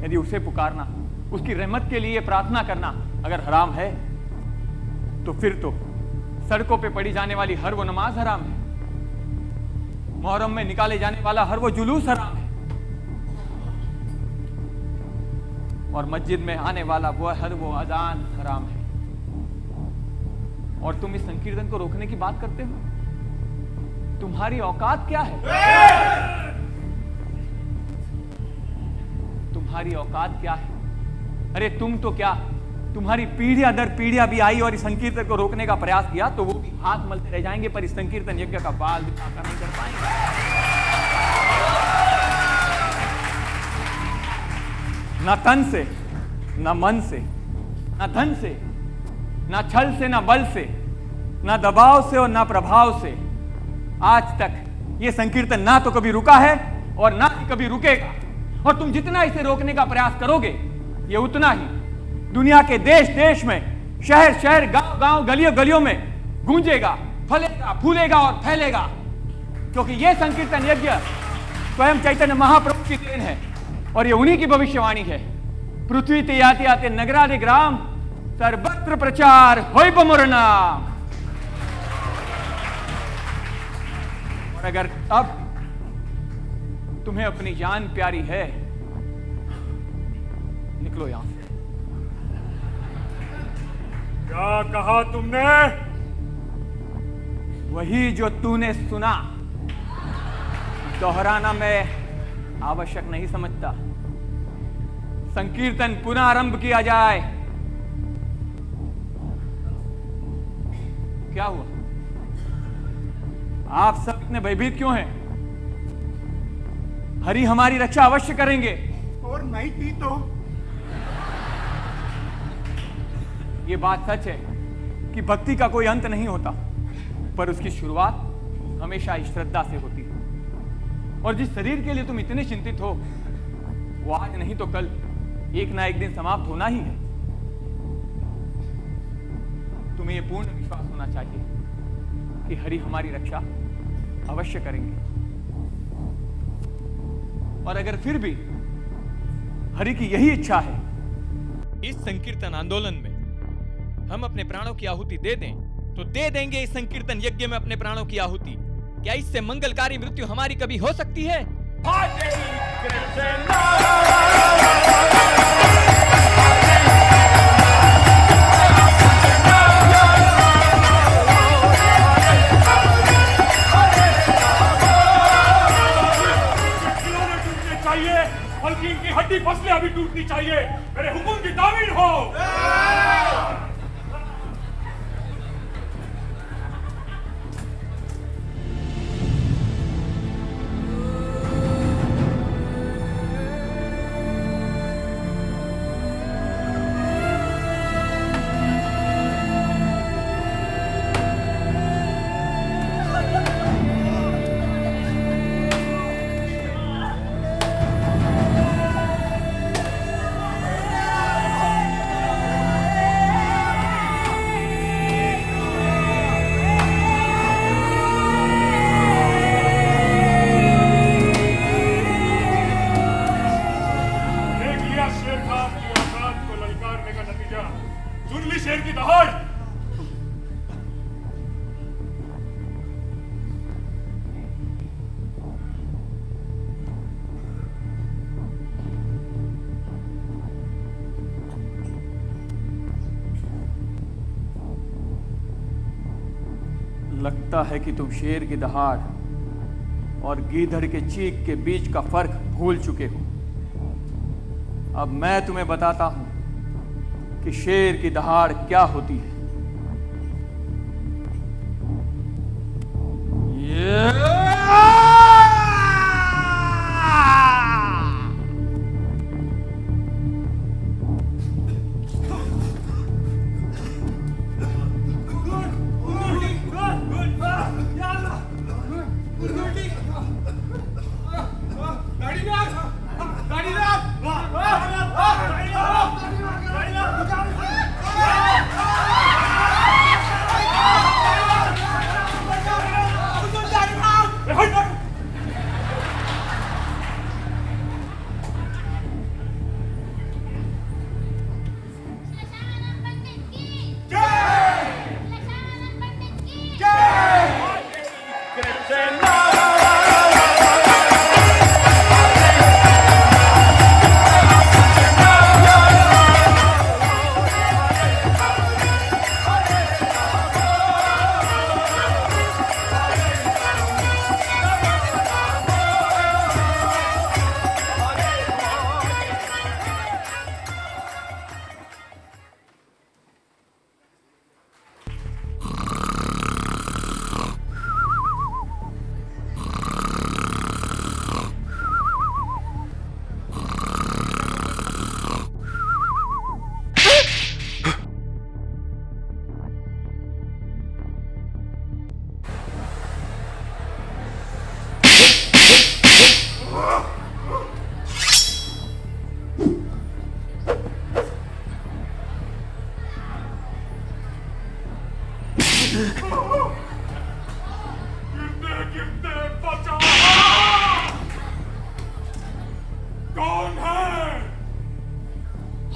यदि उसे पुकारना, उसकी रहमत के लिए प्रार्थना करना अगर हराम है, तो फिर तो सड़कों पे पड़ी जाने वाली हर वो नमाज हराम है, मुहर्रम में निकाले जाने वाला हर वो जुलूस हराम है, और मस्जिद में आने वाला वो हर वो अजान हराम है। और तुम इस संकीर्तन को रोकने की बात करते हो? तुम्हारी औकात क्या है? तुम्हारी औकात क्या है? अरे तुम तो क्या, तुम्हारी पीढ़ियां दर पीढ़ियां भी आई और इस संकीर्तन को रोकने का प्रयास किया तो वो भी हाथ मलते रह जाएंगे, पर इस संकीर्तन यज्ञ का बाल भी साकार नहीं कर पाएंगे। ना तन से, ना मन से, ना धन से, ना छल से, ना बल से, ना दबाव से और ना प्रभाव से आज तक ये संकीर्तन ना तो कभी रुका है और ना ही कभी रुकेगा। और तुम जितना इसे रोकने का प्रयास करोगे, ये उतना ही दुनिया के देश देश में, शहर शहर, गांव गांव, गलियों गलियों में गूंजेगा, फलेगा, फूलेगा और फैलेगा, क्योंकि ये संकीर्तन यज्ञ स्वयं चैतन्य महाप्रभु की देन है और ये उन्हीं की भविष्यवाणी है। पृथ्वी ते याते याते नगरादि ग्राम सर्वत्र प्रचार होय बमुरना। और अगर अब तुम्हें अपनी जान प्यारी है, निकलो यहां से।
क्या कहा तुमने?
वही जो तूने सुना, दोहराना मैं आवश्यक नहीं समझता। संकीर्तन पुनः आरंभ किया जाए। क्या हुआ? आप सब इतने भयभीत क्यों हैं? हरि हमारी रक्षा अवश्य करेंगे।
और नहीं की तो?
ये बात सच है कि भक्ति का कोई अंत नहीं होता, पर उसकी शुरुआत हमेशा श्रद्धा से होती है। और जिस शरीर के लिए तुम इतने चिंतित हो, वो आज नहीं तो कल एक ना एक दिन समाप्त होना ही है। तुम्हें ये पूर्ण विश्वास होना चाहिए कि हरि हमारी रक्षा अवश्य करेंगे। और अगर फिर भी हरि की यही इच्छा है,
इस संकीर्तन आंदोलन में हम अपने प्राणों की आहुति दे दें तो दे देंगे इस संकीर्तन यज्ञ में अपने प्राणों की आहुति। क्या इससे मंगलकारी मृत्यु हमारी कभी हो सकती है?
चाहिए, बल्कि इनकी हड्डी फसलें अभी टूटनी चाहिए। मेरे हुक्म की तामीर हो।
लगता है कि तुम शेर की दहाड़ और गीदड़ के चीख के बीच का फर्क भूल चुके हो। अब मैं तुम्हें बताता हूं कि शेर की दहाड़ क्या होती है।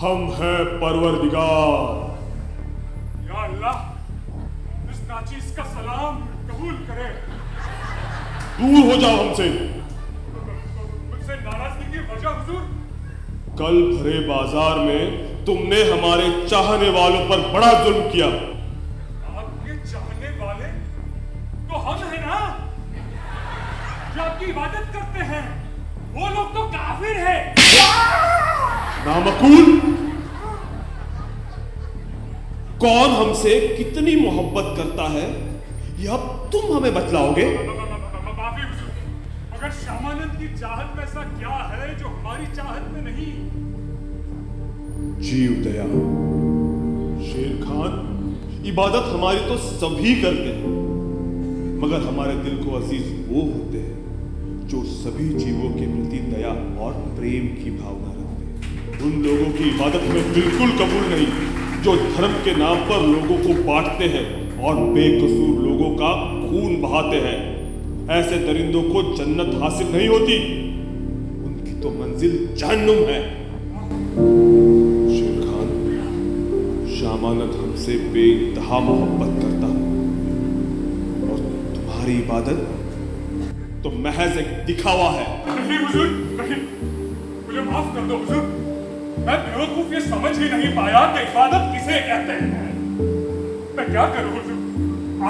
हम हैं परवरदिगार।
या अल्लाह, इस नाचीज का सलाम कबूल करे।
दूर हो जाओ हमसे।
मुझसे नाराजगी की वजह हुजूर?
कल भरे बाजार में तुमने हमारे चाहने वालों पर बड़ा जुल्म किया।
आपके चाहने वाले तो हम हैं ना, जो आपकी इबादत करते हैं। वो लोग तो काफिर हैं।
नामकूल, कौन हमसे कितनी मोहब्बत करता है ये अब तुम हमें बतलाओगे?
माफी हुजूर, मगर श्यामानंद की चाहत में ऐसा क्या है जो हमारी चाहत में नहीं?
जीव दया। शेर खान, इबादत हमारी तो सभी करते हैं, मगर हमारे दिल को अजीज वो होते हैं जो सभी जीवों के प्रति दया और प्रेम की भावना रखते हैं। उन लोगों की इबादत हमें बिल्कुल कबूल नहीं जो धर्म के नाम पर लोगों को बांटते हैं और बेकसूर लोगों का खून बहाते हैं। ऐसे दरिंदों को जन्नत हासिल नहीं होती, उनकी तो मंजिल जहन्नुम है। शेर खान, श्यामानंद हमसे बेइंतहा मोहब्बत करता है और तुम्हारी इबादत तो महज एक दिखावा है।
नहीं हुजूर, नहीं, मुझे माफ कर दो हुजूर। मैं बेवकूफ ये समझ ही नहीं पाया कि इबादत किसे कहते हैं। मैं क्या करूं हुजूर?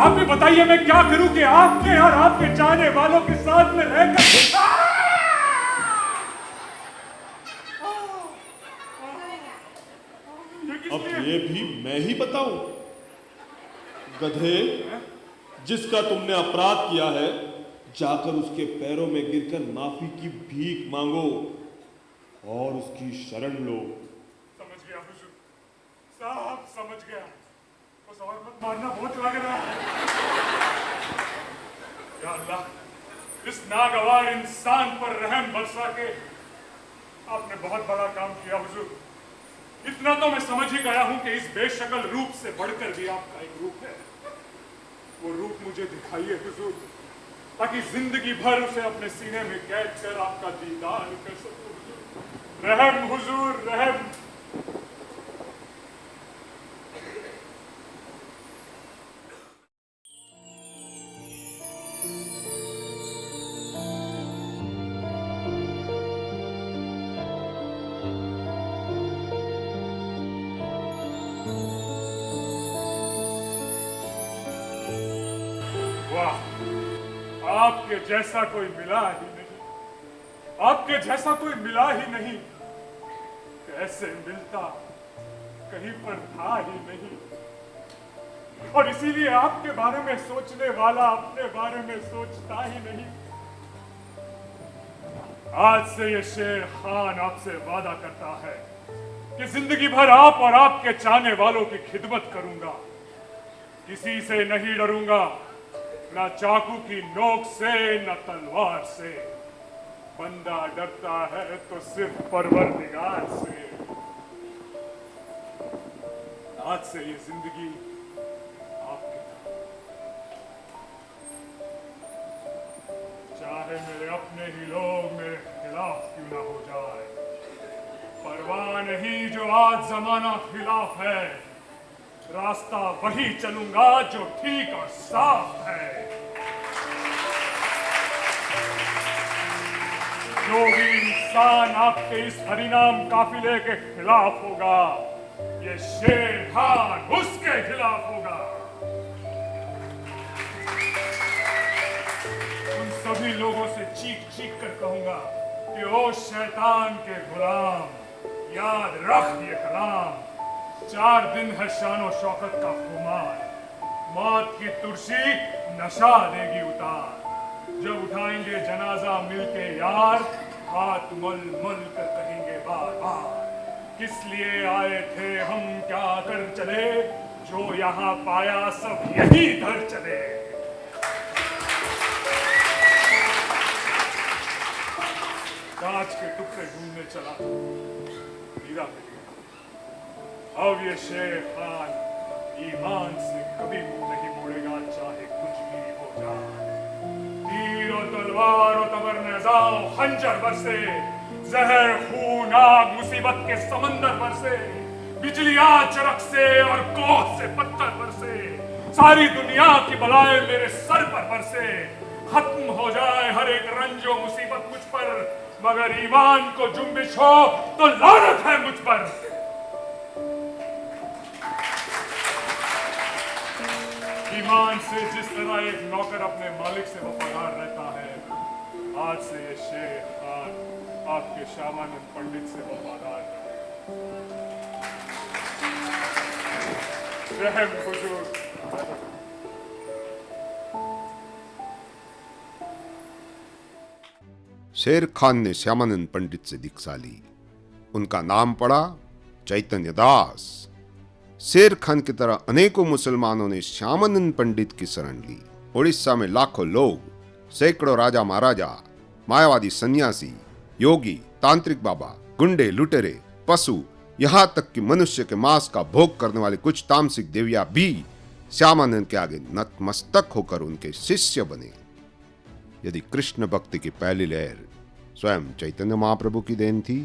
आप ही बताइए मैं क्या करूं कि आपके और आपके चाहने वालों के साथ में रहकर
अब ये भी मैं ही बताऊं? गधे, जिसका तुमने अपराध किया है, जाकर उसके पैरों में गिरकर माफी की भीख मांगो और उसकी शरण लो।
समझ गया हुजूर, साहब समझ गया। उस और मत मारना बहुत लग रहा है। या अल्लाह, इस नागवार इंसान पर रहम बरसा के आपने बहुत बड़ा काम किया हुजूर। इतना तो मैं समझ ही गया हूं कि इस बेशक्ल रूप से बढ़कर भी आपका एक रूप है। वो रूप मुझे दिखाइए हुजूर, ताकि जिंदगी भर उसे अपने सीने में कैद कर आपका दीदार कर सकूं हुजूर। रहम हुजूर, रहम। आपके जैसा कोई मिला ही नहीं, आपके जैसा कोई मिला ही नहीं। कैसे मिलता, कहीं पर था ही नहीं। और इसीलिए आपके बारे में सोचने वाला अपने बारे में सोचता ही नहीं। आज से ये शेर खान आपसे वादा करता है कि जिंदगी भर आप और आपके चाहने वालों की खिदमत करूंगा। किसी से नहीं डरूंगा, ना चाकू की नोक से, न तलवार से। बंदा डरता है तो सिर्फ परवरदिगार से। आज से ये जिंदगी आपकी, चाहे मेरे अपने ही लोग मेरे खिलाफ क्यों ना हो जाए, परवाह नहीं जो आज जमाना खिलाफ है। रास्ता वही चलूंगा जो ठीक और साफ है। जो भी इंसान आपके इस हरिनाम काफिले के खिलाफ होगा, ये शेर खान उसके खिलाफ होगा। उन सभी लोगों से चीख चीख कर कहूंगा कि ओ शैतान के गुलाम, याद रख ये कलाम। 4 दिन है शानो शौकत का खुमार, मौत की तुरशी नशा देगी उतार। जब उठाएंगे जनाजा मिलके यार, हाथ मल मल कर कहेंगे बार बार, किस लिए आए थे हम, क्या कर चले, जो यहाँ पाया सब यही धर चले। कांच के टुकड़े ढूंढने चला, हीरा मिल गया। अब ये शेर खान ईमान से कभी मुंह नहीं मोड़ेगा, चाहे कुछ भी हो जाए। तीर और तलवार और तबर नेज़ाओ खंजर बरसे, जहर खून आग मुसीबत के समंदर बरसे, बिजलियां चरख से और कोह से पत्थर बरसे। सारी दुनिया की बलाएं मेरे सर पर बरसे। खत्म हो जाए हर एक रंजो मुसीबत मुझ पर, मगर ईमान को जुम्बिश हो तो लानत है मुझ पर। ईमान से जिस तरह एक नौकर अपने मालिक से वफादार रहता है, आज से ये शेर खान आपके श्यामानंद पंडित से वफादार है। रहम हुजूर।
शेर खान ने श्यामानंद पंडित से दीक्षा ली। उनका नाम पड़ा चैतन्य दास। शेर खान की तरह अनेकों मुसलमानों ने श्यामानंद पंडित की शरण ली। उड़ीसा में लाखों लोग, सैकड़ों राजा महाराजा, मायावादी सन्यासी, योगी, तांत्रिक बाबा, गुंडे, लुटेरे, पशु, यहां तक कि मनुष्य के मांस का भोग करने वाले कुछ तामसिक देवियां भी श्यामानंद के आगे नतमस्तक होकर उनके शिष्य बने। यदि कृष्ण भक्ति की पहली लहर स्वयं चैतन्य महाप्रभु की देन थी,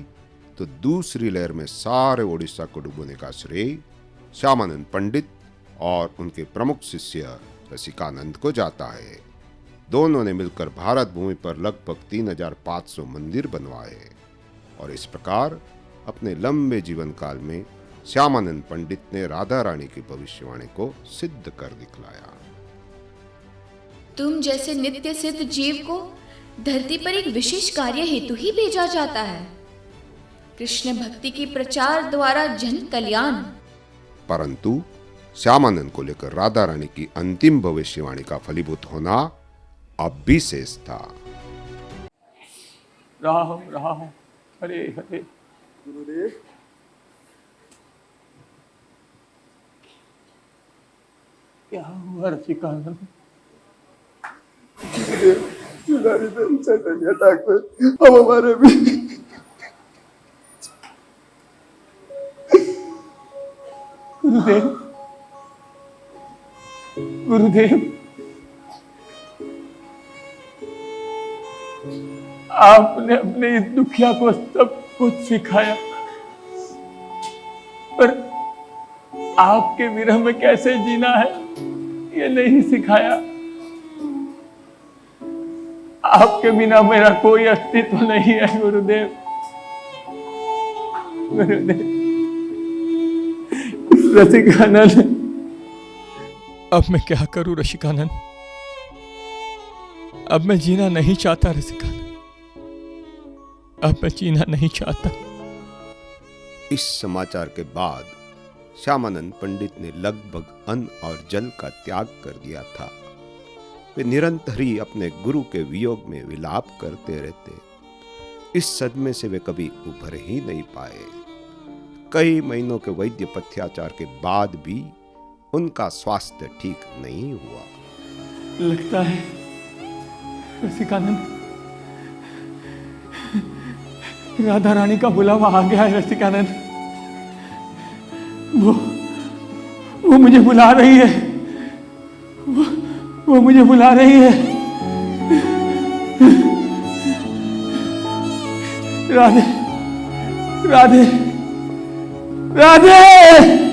तो दूसरी लहर में सारे ओडिशा को डुबोने का श्रेय श्यामानंद पंडित और उनके प्रमुख शिष्य रसिकानंद को जाता है। दोनों ने मिलकर भारत भूमि पर लगभग 3500 मंदिर बनवाए और इस प्रकार अपने लंबे जीवन काल में श्यामानंद पंडित ने राधा रानी की भविष्यवाणी को सिद्ध कर दिखलाया।
तुम जैसे नित्य सिद्ध जीव को धरती पर एक विशेष कार्य हेतु ही भेजा जाता है, कृष्ण भक्ति की प्रचार द्वारा जन कल्याण।
परंतु श्यामानंद को लेकर राधा रानी की अंतिम भविष्यवाणी का फलीभूत होना अब भी शेष था।
राम हरे हरे।
गुरुदेव,
क्या हुआ रसिकानंद?
चैतन्य ठाकुर, अब हमारे भी
गुरुदेव, गुरुदेव, आपने अपने इस दुखिया को सब कुछ सिखाया, पर आपके विरह में कैसे जीना है ये नहीं सिखाया। आपके बिना मेरा कोई अस्तित्व नहीं है गुरुदेव। गुरुदेव, रसिकानंद,
अब मैं क्या करूं रसिकानंद? अब मैं जीना नहीं चाहता रसिकानंद, अब मैं जीना नहीं चाहता।
इस समाचार के बाद श्यामानंद पंडित ने लगभग अन्न और जल का त्याग कर दिया था। वे निरंतर ही अपने गुरु के वियोग में विलाप करते रहते। इस सदमे से वे कभी उभर ही नहीं पाए। कई महीनों के वैद्य पथ्याचार के बाद भी उनका स्वास्थ्य ठीक नहीं हुआ।
लगता है रसिकानंद, राधा रानी का बुलावा आ गया है। रसिकानंद, वो मुझे बुला रही है, वो मुझे बुला रही है। राधे, राधे, राधे।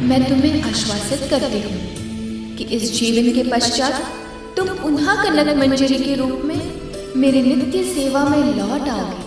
मैं तुम्हें आश्वासित करती हूँ कि इस जीवन के पश्चात तुम पुनः कनक मंजरी के रूप में मेरे नित्य सेवा में लौट आओगे।